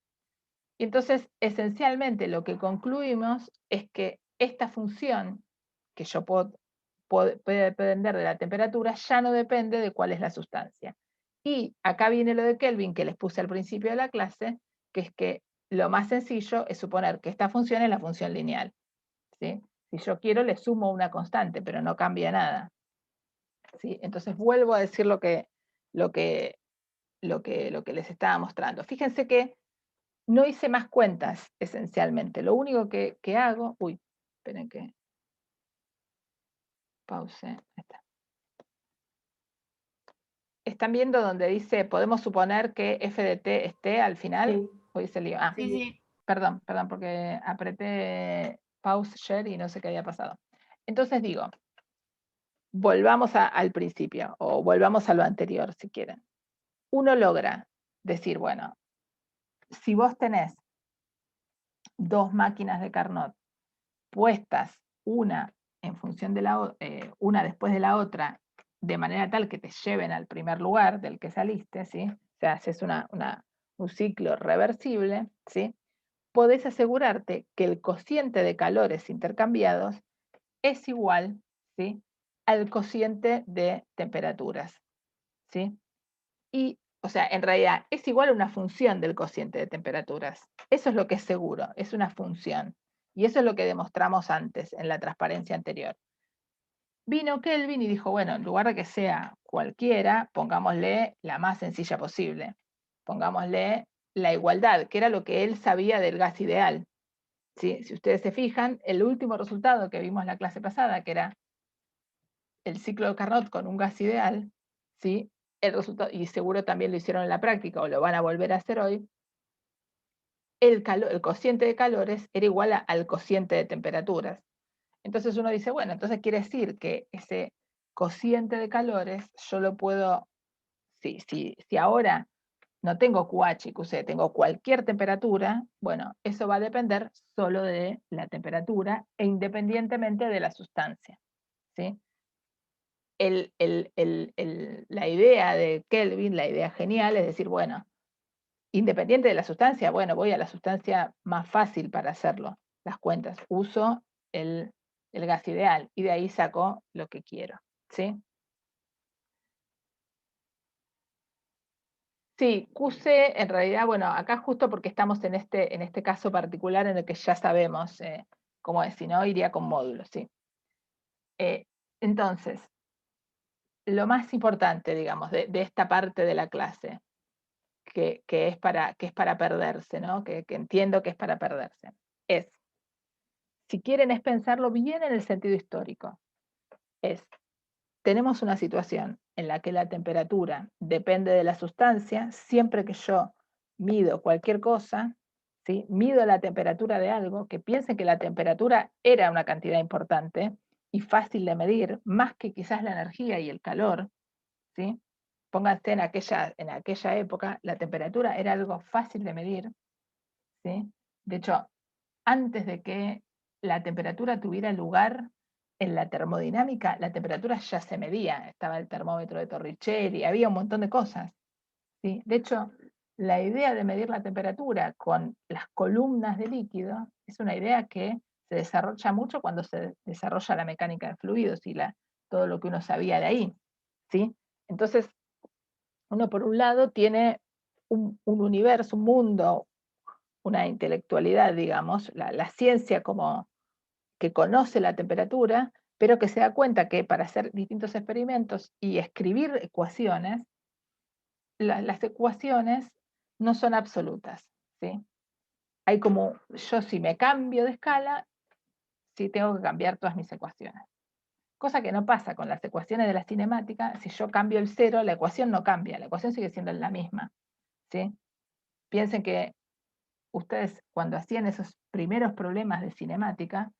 Y entonces, esencialmente, lo que concluimos es que esta función, que yo puede depender de la temperatura, ya no depende de cuál es la sustancia. Y acá viene lo de Kelvin, que les puse al principio de la clase, que es que lo más sencillo es suponer que esta función es la función lineal, ¿sí? Si yo quiero, le sumo una constante, pero no cambia nada, ¿sí? Entonces vuelvo a decir lo que les estaba mostrando. Fíjense que no hice más cuentas, esencialmente. Lo único que hago... Uy, esperen que... Pause. Ahí está. ¿Están viendo donde dice, podemos suponer que f de t esté al final? Sí. O dice lío. Sí. Perdón, porque apreté pause share y no sé qué había pasado. Entonces digo, volvamos al principio, o volvamos a lo anterior, si quieren. Uno logra decir, bueno, si vos tenés dos máquinas de Carnot puestas una en función de una después de la otra, de manera tal que te lleven al primer lugar del que saliste, ¿sí? O sea, haces un ciclo reversible, ¿sí? Podés asegurarte que el cociente de calores intercambiados es igual, ¿sí? Al cociente de temperaturas, ¿sí? Y, o sea, en realidad es igual a una función del cociente de temperaturas. Eso es lo que es seguro, es una función. Y eso es lo que demostramos antes, en la transparencia anterior. Vino Kelvin y dijo, bueno, en lugar de que sea cualquiera, pongámosle la más sencilla posible. Pongámosle la igualdad, que era lo que él sabía del gas ideal. ¿Sí? Si ustedes se fijan, el último resultado que vimos en la clase pasada, que era el ciclo de Carnot con un gas ideal, ¿sí? El resultado, y seguro también lo hicieron en la práctica o lo van a volver a hacer hoy, el cociente de calores era igual al cociente de temperaturas. Entonces uno dice, bueno, entonces quiere decir que ese cociente de calores yo lo puedo, si ahora no tengo QH y QC, tengo cualquier temperatura, bueno, eso va a depender solo de la temperatura e independientemente de la sustancia, ¿sí? La idea de Kelvin, la idea genial, es decir, bueno, independiente de la sustancia, bueno, voy a la sustancia más fácil para hacerlo, las cuentas, uso el gas ideal y de ahí saco lo que quiero, ¿sí? Sí, QC en realidad, bueno, acá justo porque estamos en este caso particular en el que ya sabemos cómo es, si no, iría con módulos, ¿sí? Entonces, lo más importante, digamos, de esta parte de la clase, que es para perderse, ¿no? Que entiendo que es para perderse, es, si quieren, es pensarlo bien en el sentido histórico, es, tenemos una situación en la que la temperatura depende de la sustancia, siempre que yo mido cualquier cosa, ¿sí? Mido la temperatura de algo, que piensen que la temperatura era una cantidad importante y fácil de medir, más que quizás la energía y el calor, ¿sí? Pónganse en aquella época, la temperatura era algo fácil de medir, ¿sí? De hecho, antes de que la temperatura tuviera lugar en la termodinámica, la temperatura ya se medía, estaba el termómetro de Torricelli, había un montón de cosas, ¿sí? De hecho, la idea de medir la temperatura con las columnas de líquido es una idea que se desarrolla mucho cuando se desarrolla la mecánica de fluidos y todo lo que uno sabía de ahí, ¿sí? Entonces, uno por un lado tiene un universo, un mundo, una intelectualidad, digamos, la ciencia como que conoce la temperatura, pero que se da cuenta que para hacer distintos experimentos y escribir ecuaciones, las ecuaciones no son absolutas, ¿sí? Hay como, yo si me cambio de escala, sí tengo que cambiar todas mis ecuaciones. Cosa que no pasa con las ecuaciones de la cinemática. Si yo cambio el cero, la ecuación no cambia, la ecuación sigue siendo la misma, ¿sí? Piensen que ustedes cuando hacían esos primeros problemas de cinemática,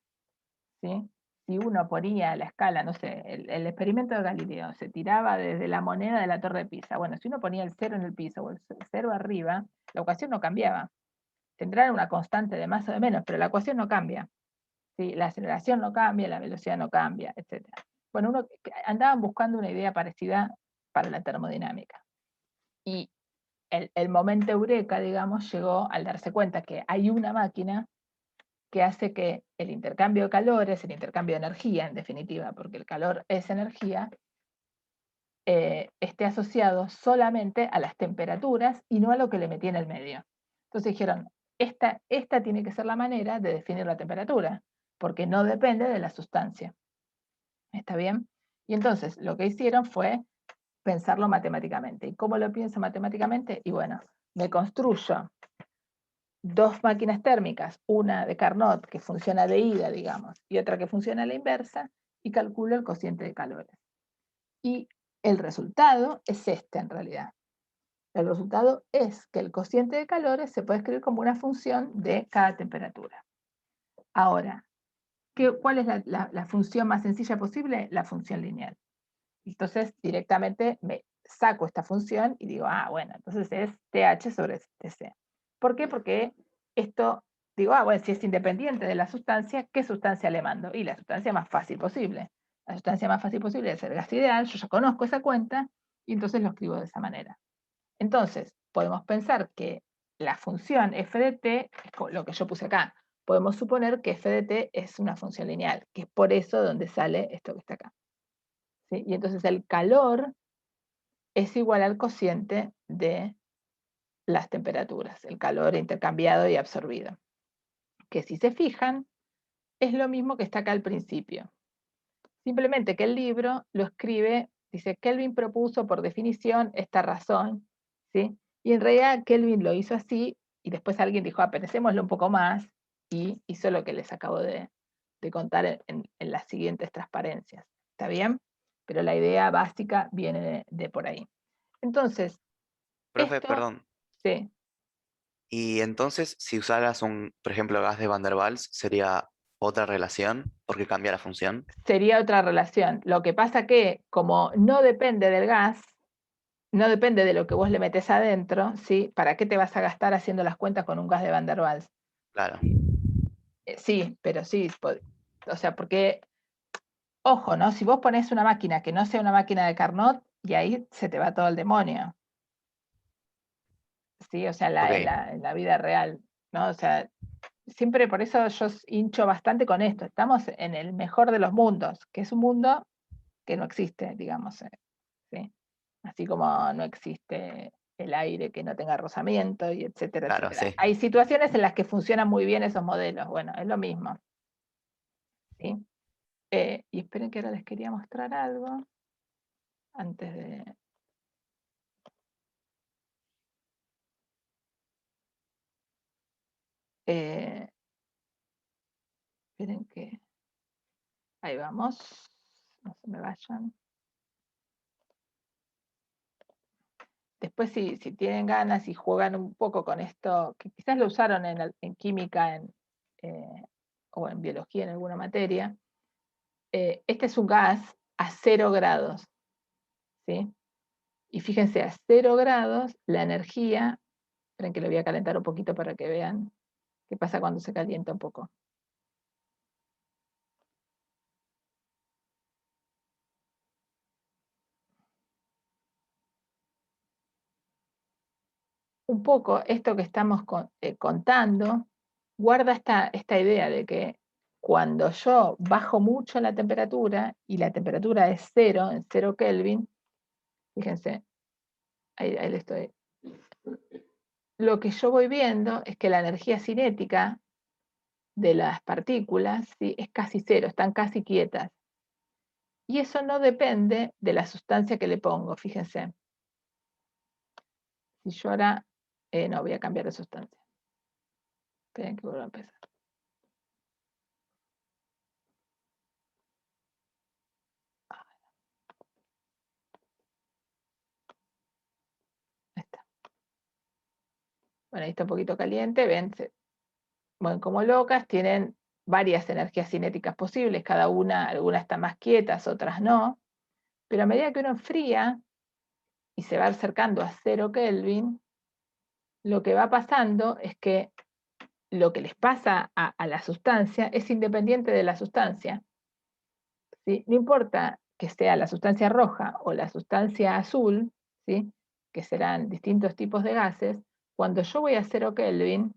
¿sí? Si uno ponía la escala, no sé, el experimento de Galileo, se tiraba desde la moneda de la Torre de Pisa. Bueno, si uno ponía el cero en el piso o el cero arriba, la ecuación no cambiaba. Tendrán una constante de más o de menos, pero la ecuación no cambia. ¿Sí? La aceleración no cambia, la velocidad no cambia, etc. Bueno, andaban buscando una idea parecida para la termodinámica. Y el momento eureka, digamos, llegó al darse cuenta que hay una máquina que hace que el intercambio de calores, el intercambio de energía, en definitiva, porque el calor es energía, esté asociado solamente a las temperaturas y no a lo que le metí en el medio. Entonces dijeron, esta tiene que ser la manera de definir la temperatura, porque no depende de la sustancia. ¿Está bien? Y entonces lo que hicieron fue pensarlo matemáticamente. ¿Y cómo lo pienso matemáticamente? Y bueno, me construyo dos máquinas térmicas, una de Carnot que funciona de ida, digamos, y otra que funciona a la inversa, y calculo el cociente de calores. Y el resultado es este en realidad. El resultado es que el cociente de calores se puede escribir como una función de cada temperatura. Ahora, ¿cuál es la función más sencilla posible? La función lineal. Entonces, directamente me saco esta función y digo, bueno, entonces es TH sobre TC. ¿Por qué? Porque esto, digo, bueno, si es independiente de la sustancia, ¿qué sustancia le mando? Y la sustancia más fácil posible. La sustancia más fácil posible es el gas ideal, yo ya conozco esa cuenta, y entonces lo escribo de esa manera. Entonces, podemos pensar que la función f de t, lo que yo puse acá, podemos suponer que f de t es una función lineal, que es por eso donde sale esto que está acá. ¿Sí? Y entonces el calor es igual al cociente de las temperaturas, el calor intercambiado y absorbido. Que si se fijan, es lo mismo que está acá al principio. Simplemente que el libro lo escribe, dice, Kelvin propuso por definición esta razón, ¿sí? Y en realidad Kelvin lo hizo así, y después alguien dijo, pensémoslo un poco más, y hizo lo que les acabo de contar en las siguientes transparencias. ¿Está bien? Pero la idea básica viene de por ahí. Entonces, Profe, esto, perdón. sí, Y entonces, si usaras por ejemplo, gas de Van der Waals, ¿sería otra relación? Porque cambia la función. sería otra relación. Lo que pasa que, como no depende del gas, no depende de lo que vos le metés adentro, ¿sí? ¿Para qué te vas a gastar haciendo las cuentas con un gas de Van der Waals? Claro, Sí, pero sí, o sea, porque, ojo, ¿no? Si vos ponés una máquina que no sea una máquina de Carnot, y ahí se te va todo el demonio, ¿sí? O sea, ok, en la vida real, ¿no? O sea, siempre por eso yo hincho bastante con esto. Estamos en el mejor de los mundos, que es un mundo que no existe, digamos, ¿sí? Así como no existe el aire que no tenga rozamiento, y etcétera, claro, etcétera. sí. Hay situaciones en las que funcionan muy bien esos modelos. Bueno, es lo mismo, ¿sí? Y esperen que ahora les quería mostrar algo antes de... eh, esperen que... Ahí vamos. No se me vayan. Después, si tienen ganas y juegan un poco con esto, que quizás lo usaron en química o en biología en alguna materia, este es un gas a 0 grados, ¿sí? Y fíjense, a 0 grados la energía, esperen que lo voy a calentar un poquito para que vean qué pasa cuando se calienta un poco. Un poco esto que estamos contando guarda esta idea de que cuando yo bajo mucho la temperatura y la temperatura es 0, en 0 Kelvin, fíjense, ahí le estoy. Lo que yo voy viendo es que la energía cinética de las partículas, ¿sí? Es casi cero, están casi quietas. Y eso no depende de la sustancia que le pongo, fíjense. Si yo ahora, no, voy a cambiar de sustancia. Esperen que vuelva a empezar. Ahí está. Bueno, ahí está un poquito caliente, ven, se mueven como locas, tienen varias energías cinéticas posibles, cada una, algunas están más quietas, otras no, pero a medida que uno enfría y se va acercando a 0 Kelvin, lo que va pasando es que lo que les pasa a la sustancia es independiente de la sustancia, ¿sí? No importa que sea la sustancia roja o la sustancia azul, ¿sí? Que serán distintos tipos de gases, cuando yo voy a 0 Kelvin,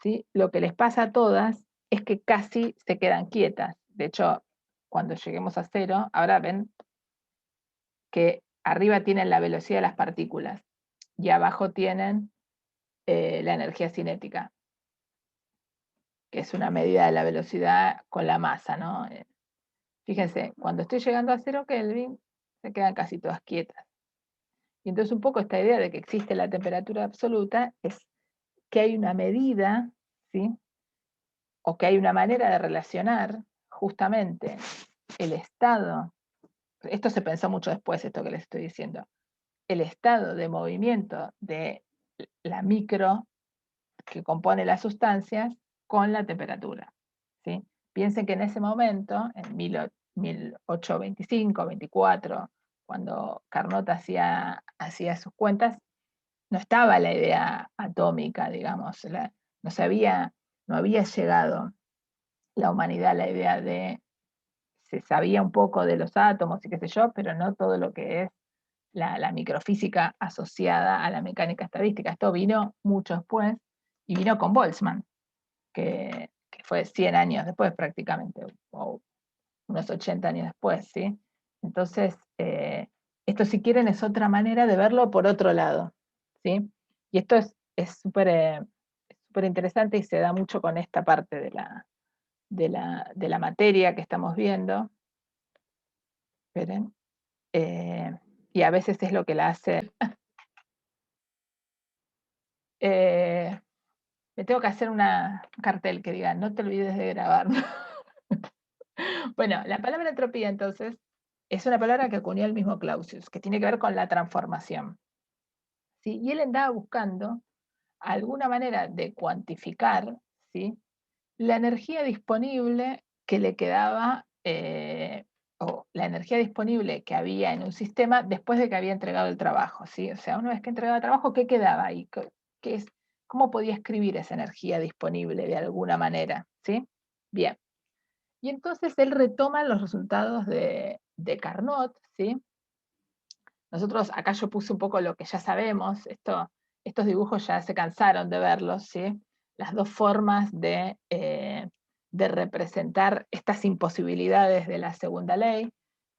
¿sí? Lo que les pasa a todas es que casi se quedan quietas. De hecho, cuando lleguemos a 0, ahora ven que arriba tienen la velocidad de las partículas y abajo tienen la energía cinética, que es una medida de la velocidad con la masa, ¿no? Fíjense, cuando estoy llegando a 0 Kelvin, se quedan casi todas quietas. Y entonces un poco esta idea de que existe la temperatura absoluta es que hay una medida, ¿sí? O que hay una manera de relacionar justamente el estado, esto se pensó mucho después, esto que les estoy diciendo, el estado de movimiento de la micro que compone las sustancias con la temperatura, ¿sí? Piensen que en ese momento, en 1825, 24, cuando Carnot hacía sus cuentas, no estaba la idea atómica, digamos, no había llegado la humanidad a la idea de, se sabía un poco de los átomos y qué sé yo, pero no todo lo que es la microfísica asociada a la mecánica estadística. Esto vino mucho después y vino con Boltzmann, que fue 100 años después prácticamente, o unos 80 años después, ¿sí? Entonces, esto si quieren es otra manera de verlo por otro lado, ¿sí? Y esto es súper interesante y se da mucho con esta parte de la materia que estamos viendo. Esperen. Y a veces es lo que la hace. Me tengo que hacer un cartel que diga, no te olvides de grabar. Bueno, la palabra entropía entonces es una palabra que acuñó el mismo Clausius, que tiene que ver con la transformación, ¿sí? Y él andaba buscando alguna manera de cuantificar, ¿sí? La energía disponible que le quedaba, o la energía disponible que había en un sistema después de que había entregado el trabajo, ¿sí? O sea, una vez que entregaba el trabajo, ¿qué quedaba ahí? ¿Cómo podía escribir esa energía disponible de alguna manera? ¿Sí? Bien. Y entonces él retoma los resultados de Carnot, ¿sí? Nosotros, acá yo puse un poco lo que ya sabemos, estos dibujos ya se cansaron de verlos, ¿sí? Las dos formas de representar estas imposibilidades de la segunda ley,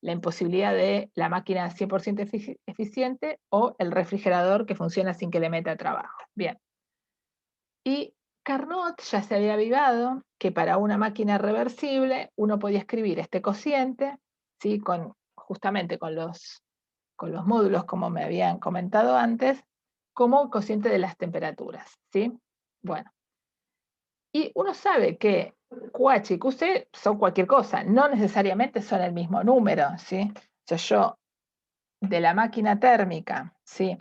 la imposibilidad de la máquina 100% eficiente o el refrigerador que funciona sin que le meta trabajo. Bien. Y Carnot ya se había avivado que para una máquina reversible uno podía escribir este cociente, ¿sí? Justamente con los módulos, como me habían comentado antes, como cociente de las temperaturas, ¿sí? Bueno, y uno sabe que QH y QC son cualquier cosa, no necesariamente son el mismo número, ¿sí? O sea, yo de la máquina térmica, ¿sí?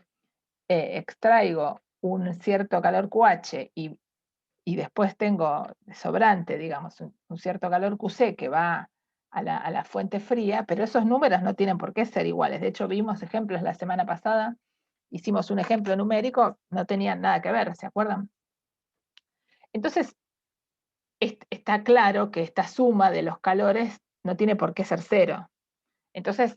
Extraigo un cierto calor QH y después tengo de sobrante, digamos, un cierto calor QC que va a la fuente fría, pero esos números no tienen por qué ser iguales. De hecho, vimos ejemplos la semana pasada, hicimos un ejemplo numérico, no tenían nada que ver, ¿se acuerdan? Entonces, está claro que esta suma de los calores no tiene por qué ser cero. Entonces,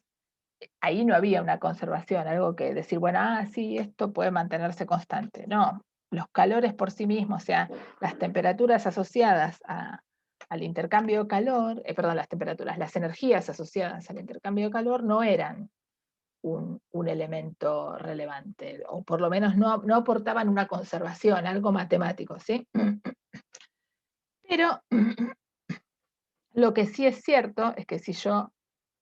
ahí no había una conservación, algo que decir, bueno, sí, esto puede mantenerse constante. No, los calores por sí mismos, o sea, las temperaturas asociadas al intercambio de calor, perdón, las energías asociadas al intercambio de calor no eran un elemento relevante, o por lo menos no aportaban una conservación, algo matemático, ¿sí? Pero lo que sí es cierto es que si yo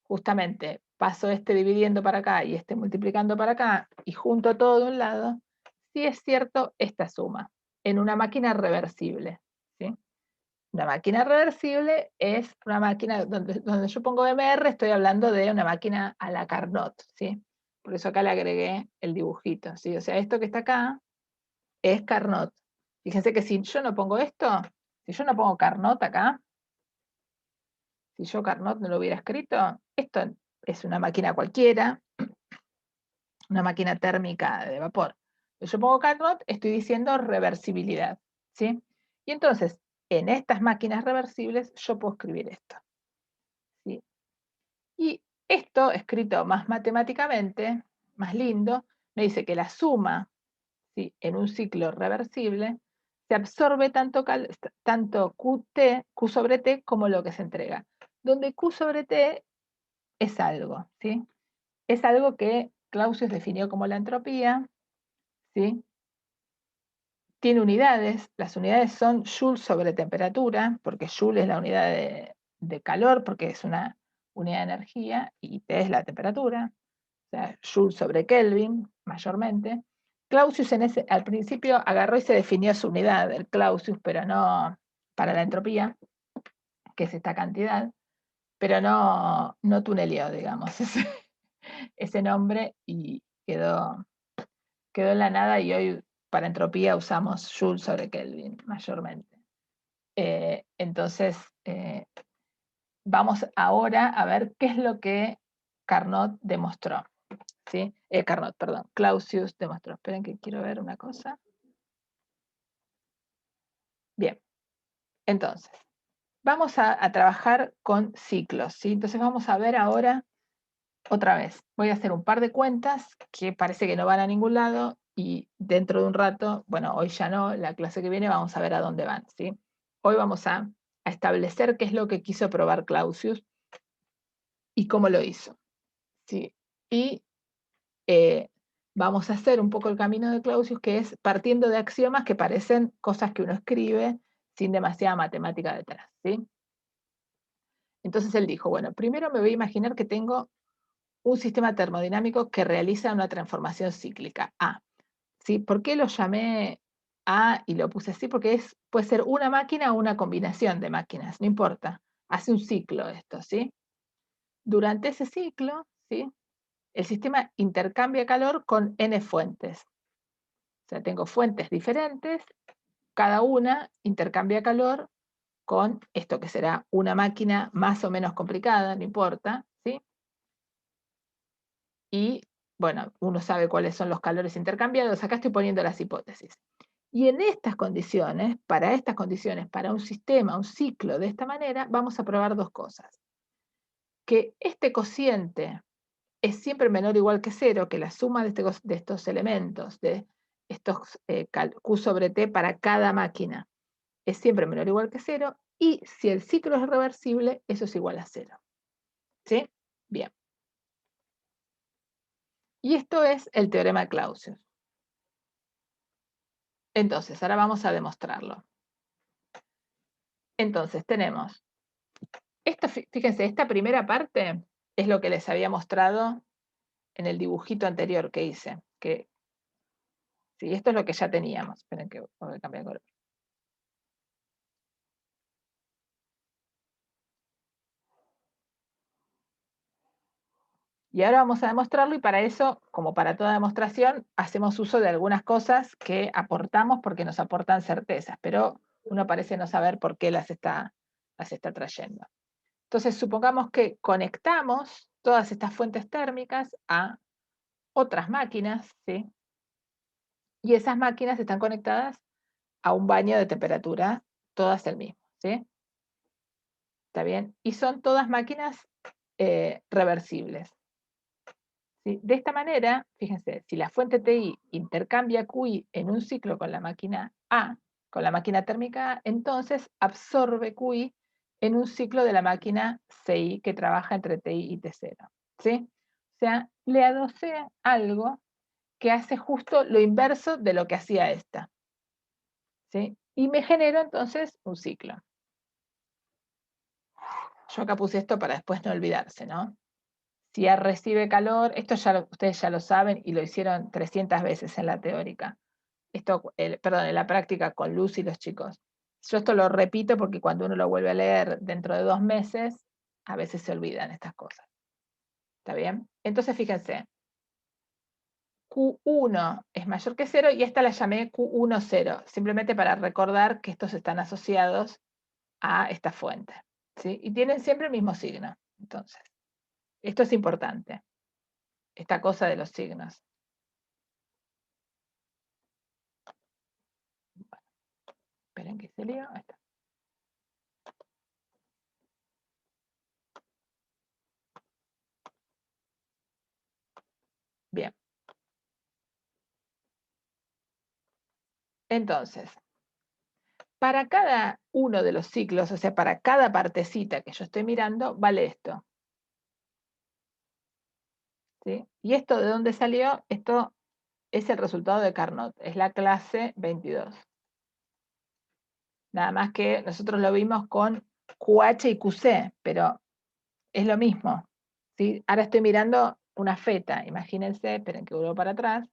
justamente paso este dividiendo para acá y este multiplicando para acá y junto todo de un lado, sí es cierto esta suma en una máquina reversible, ¿sí? Una máquina reversible es una máquina donde yo pongo MR, estoy hablando de una máquina a la Carnot, ¿sí? Por eso acá le agregué el dibujito, ¿sí? O sea, esto que está acá es Carnot. Fíjense que si yo no pongo esto, si yo no pongo Carnot acá, si yo Carnot no lo hubiera escrito, esto es una máquina cualquiera, una máquina térmica de vapor. Yo pongo Carnot, estoy diciendo reversibilidad, ¿sí? Y entonces, en estas máquinas reversibles, yo puedo escribir esto, ¿sí? Y esto, escrito más matemáticamente, más lindo, me dice que la suma, ¿sí?, en un ciclo reversible se absorbe tanto Q sobre T como lo que se entrega. Donde Q sobre T es algo, ¿sí? Es algo que Clausius definió como la entropía, ¿sí? Tiene unidades, las unidades son Joule sobre temperatura, porque Joule es la unidad de calor, porque es una unidad de energía, y T es la temperatura, o sea, Joule sobre Kelvin, mayormente. Clausius al principio agarró y se definió su unidad, el Clausius, pero no para la entropía, que es esta cantidad, pero no tunelió, digamos, ese nombre y quedó en la nada, y hoy para entropía usamos Joule sobre Kelvin mayormente. Entonces, vamos ahora a ver qué es lo que Carnot demostró. ¿Sí? Clausius demostró. Esperen que quiero ver una cosa. Bien, entonces, vamos a trabajar con ciclos, ¿sí? Entonces vamos a ver ahora, otra vez, voy a hacer un par de cuentas que parece que no van a ningún lado, y dentro de un rato, bueno, hoy ya no, la clase que viene vamos a ver a dónde van, ¿sí? Hoy vamos a establecer qué es lo que quiso probar Clausius y cómo lo hizo, ¿sí? Y vamos a hacer un poco el camino de Clausius, que es partiendo de axiomas que parecen cosas que uno escribe sin demasiada matemática detrás, ¿sí? Entonces él dijo, bueno, primero me voy a imaginar que tengo un sistema termodinámico que realiza una transformación cíclica, A. ¿Sí? ¿Por qué lo llamé A y lo puse así? Porque puede ser una máquina o una combinación de máquinas, no importa. Hace un ciclo esto, ¿sí? Durante ese ciclo, ¿sí?, el sistema intercambia calor con N fuentes. O sea, tengo fuentes diferentes, cada una intercambia calor con esto que será una máquina más o menos complicada, no importa, ¿sí? Y, bueno, uno sabe cuáles son los calores intercambiados. Acá estoy poniendo las hipótesis. Y en estas condiciones, para un sistema, un ciclo de esta manera, vamos a probar dos cosas. Que este cociente es siempre menor o igual que cero, que la suma de estos elementos, de estos Q sobre T para cada máquina, es siempre menor o igual que cero, y si el ciclo es reversible, eso es igual a cero. ¿Sí? Bien. Y esto es el teorema de Clausius. Entonces, ahora vamos a demostrarlo. Entonces, tenemos, fíjense, esta primera parte es lo que les había mostrado en el dibujito anterior que hice. Sí, esto es lo que ya teníamos. Esperen que voy a cambiar de color. Y ahora vamos a demostrarlo, y para eso, como para toda demostración, hacemos uso de algunas cosas que aportamos porque nos aportan certezas, pero uno parece no saber por qué las está trayendo. Entonces, supongamos que conectamos todas estas fuentes térmicas a otras máquinas, ¿sí? Y esas máquinas están conectadas a un baño de temperatura, todas el mismo, ¿sí? ¿Está bien? Y son todas máquinas reversibles. ¿Sí? De esta manera, fíjense, si la fuente TI intercambia QI en un ciclo con la máquina A, con la máquina térmica A, entonces absorbe QI en un ciclo de la máquina CI que trabaja entre TI y T0. ¿Sí? O sea, le adosé algo que hace justo lo inverso de lo que hacía esta. ¿Sí? Y me genero entonces un ciclo. yo acá puse esto para después no olvidarse, ¿no? Si A recibe calor, esto ya ustedes ya lo saben y lo hicieron 300 veces en la teórica. Esto, perdón, en la práctica con Luz y los chicos. Yo esto lo repito porque cuando uno lo vuelve a leer dentro de 2 meses, a veces se olvidan estas cosas. ¿Está bien? Entonces, fíjense, Q1 es mayor que 0 y esta la llamé Q1, 0, simplemente para recordar que estos están asociados a esta fuente, ¿sí? Y tienen siempre el mismo signo. Entonces, esto es importante, esta cosa de los signos. Bueno, esperen que se lío. Ahí está. Bien. Entonces, para cada uno de los ciclos, o sea, para cada partecita que yo estoy mirando, vale esto. ¿Sí? ¿Y esto de dónde salió? Esto es el resultado de Carnot, es la clase 22. Nada más que nosotros lo vimos con QH y QC, pero es lo mismo. ¿Sí? Ahora estoy mirando una feta, imagínense, esperen que vuelvo para atrás.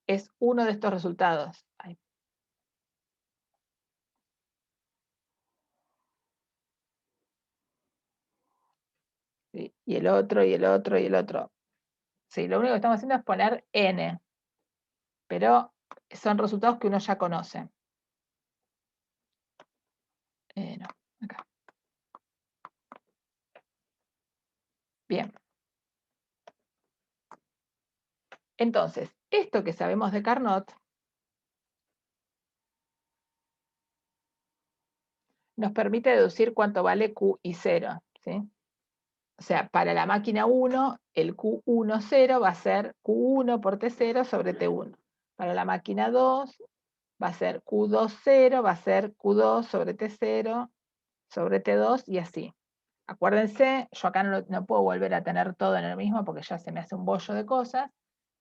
Es uno de estos resultados. Ay. ¿Sí? Y el otro, y el otro, y el otro. Sí, lo único que estamos haciendo es poner N, pero son resultados que uno ya conoce. No, acá. Bien. Entonces, esto que sabemos de Carnot nos permite deducir cuánto vale Q y 0. ¿Sí? O sea, para la máquina 1, el Q1, 0 va a ser Q1 por T0 sobre T1. Para la máquina 2 va a ser Q2, 0, va a ser Q2 sobre T0 sobre T2 y así. Acuérdense, yo acá no puedo volver a tener todo en el mismo porque ya se me hace un bollo de cosas,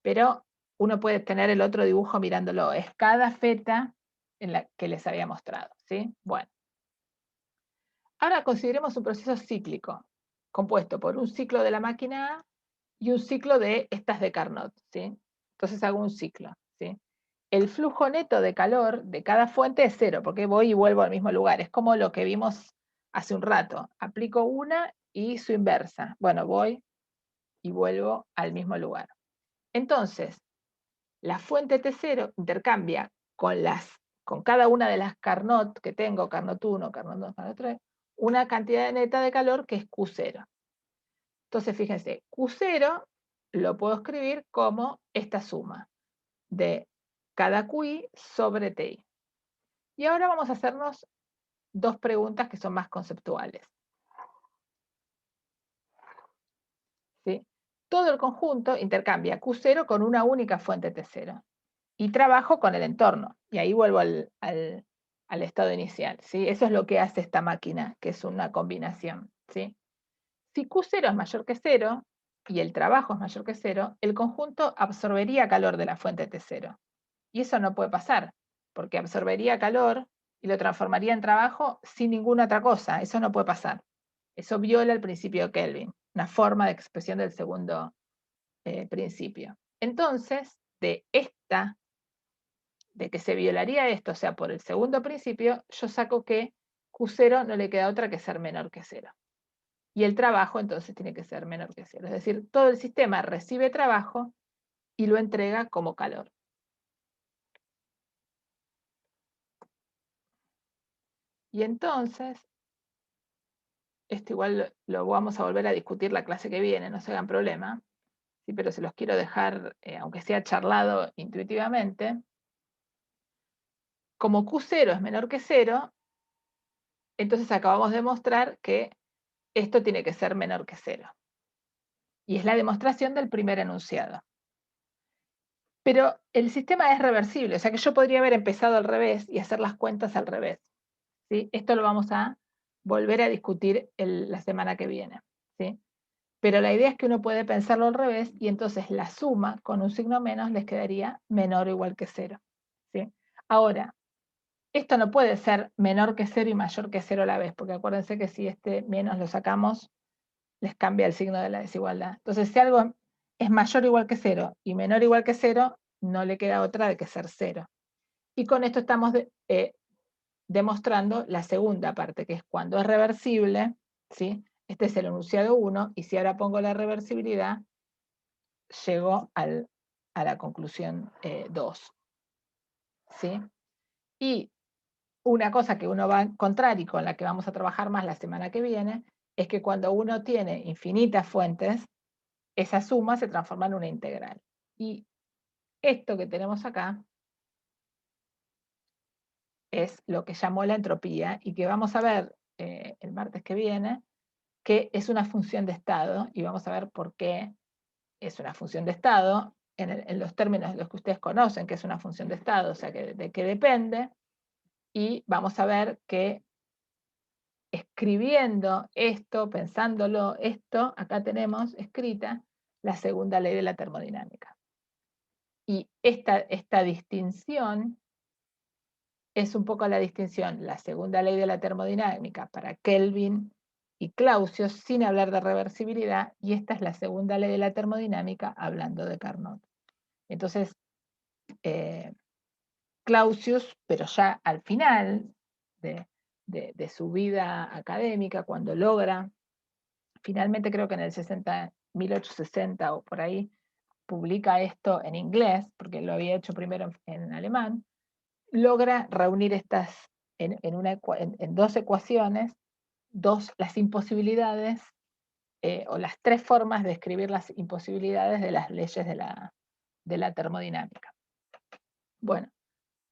pero uno puede tener el otro dibujo mirándolo. Es cada feta en la que les había mostrado, ¿sí? Bueno. Ahora consideremos un proceso cíclico, compuesto por un ciclo de la máquina A y un ciclo de estas de Carnot, ¿sí? Entonces hago un ciclo, ¿sí? El flujo neto de calor de cada fuente es 0, porque voy y vuelvo al mismo lugar. Es como lo que vimos hace un rato. Aplico una y su inversa. Bueno, voy y vuelvo al mismo lugar. Entonces, la fuente T0 intercambia con cada una de las Carnot que tengo, Carnot 1, Carnot 2, Carnot 3, una cantidad neta de calor que es Q0. Entonces, fíjense, Q0 lo puedo escribir como esta suma de cada QI sobre TI. Y ahora vamos a hacernos dos preguntas que son más conceptuales. ¿Sí? Todo el conjunto intercambia Q0 con una única fuente T0. Y trabajo con el entorno. Y ahí vuelvo al estado inicial. ¿Sí? Eso es lo que hace esta máquina, que es una combinación. ¿Sí? Si Q0 es mayor que 0 y el trabajo es mayor que 0, el conjunto absorbería calor de la fuente T0. Y eso no puede pasar, porque absorbería calor y lo transformaría en trabajo sin ninguna otra cosa. Eso no puede pasar. Eso viola el principio de Kelvin, una forma de expresión del segundo principio. Entonces, de que se violaría esto, o sea, por el segundo principio, yo saco que Q0 no le queda otra que ser menor que 0. Y el trabajo entonces tiene que ser menor que 0. Es decir, todo el sistema recibe trabajo y lo entrega como calor. Y entonces, esto igual lo vamos a volver a discutir la clase que viene, no se hagan problema, ¿sí? Pero se los quiero dejar, aunque sea charlado intuitivamente. Como Q0 es menor que 0, entonces acabamos de mostrar que esto tiene que ser menor que 0. Y es la demostración del primer enunciado. Pero el sistema es reversible, o sea que yo podría haber empezado al revés y hacer las cuentas al revés. ¿Sí? Esto lo vamos a volver a discutir la semana que viene. ¿Sí? Pero la idea es que uno puede pensarlo al revés y entonces la suma con un signo menos les quedaría menor o igual que 0. ¿Sí? Ahora, Esto no puede ser menor que 0 y mayor que 0 a la vez, porque acuérdense que si este menos lo sacamos, les cambia el signo de la desigualdad. Entonces, si algo es mayor o igual que 0 y menor o igual que 0, no le queda otra de que ser 0. Y con esto estamos demostrando la segunda parte, que es cuando es reversible, ¿sí? Este es el enunciado 1, y si ahora pongo la reversibilidad, llego a la conclusión 2. ¿Sí? Y una cosa que uno va a encontrar y con la que vamos a trabajar más la semana que viene, es que cuando uno tiene infinitas fuentes, esa suma se transforma en una integral. Y esto que tenemos acá es lo que llamó la entropía y que vamos a ver el martes que viene, que es una función de estado, y vamos a ver por qué es una función de estado en los términos de los que ustedes conocen, que es una función de estado, o sea, que de qué depende, y vamos a ver que escribiendo esto, pensándolo esto, acá tenemos escrita la segunda ley de la termodinámica. Y esta distinción es un poco la distinción, la segunda ley de la termodinámica para Kelvin y Clausius, sin hablar de reversibilidad, y esta es la segunda ley de la termodinámica hablando de Carnot. Entonces, Clausius, pero ya al final de su vida académica, cuando logra, finalmente creo que en el 1860 o por ahí, publica esto en inglés, porque lo había hecho primero en alemán, logra reunir estas en dos ecuaciones, las imposibilidades, o las tres formas de escribir las imposibilidades de las leyes de la termodinámica. Bueno,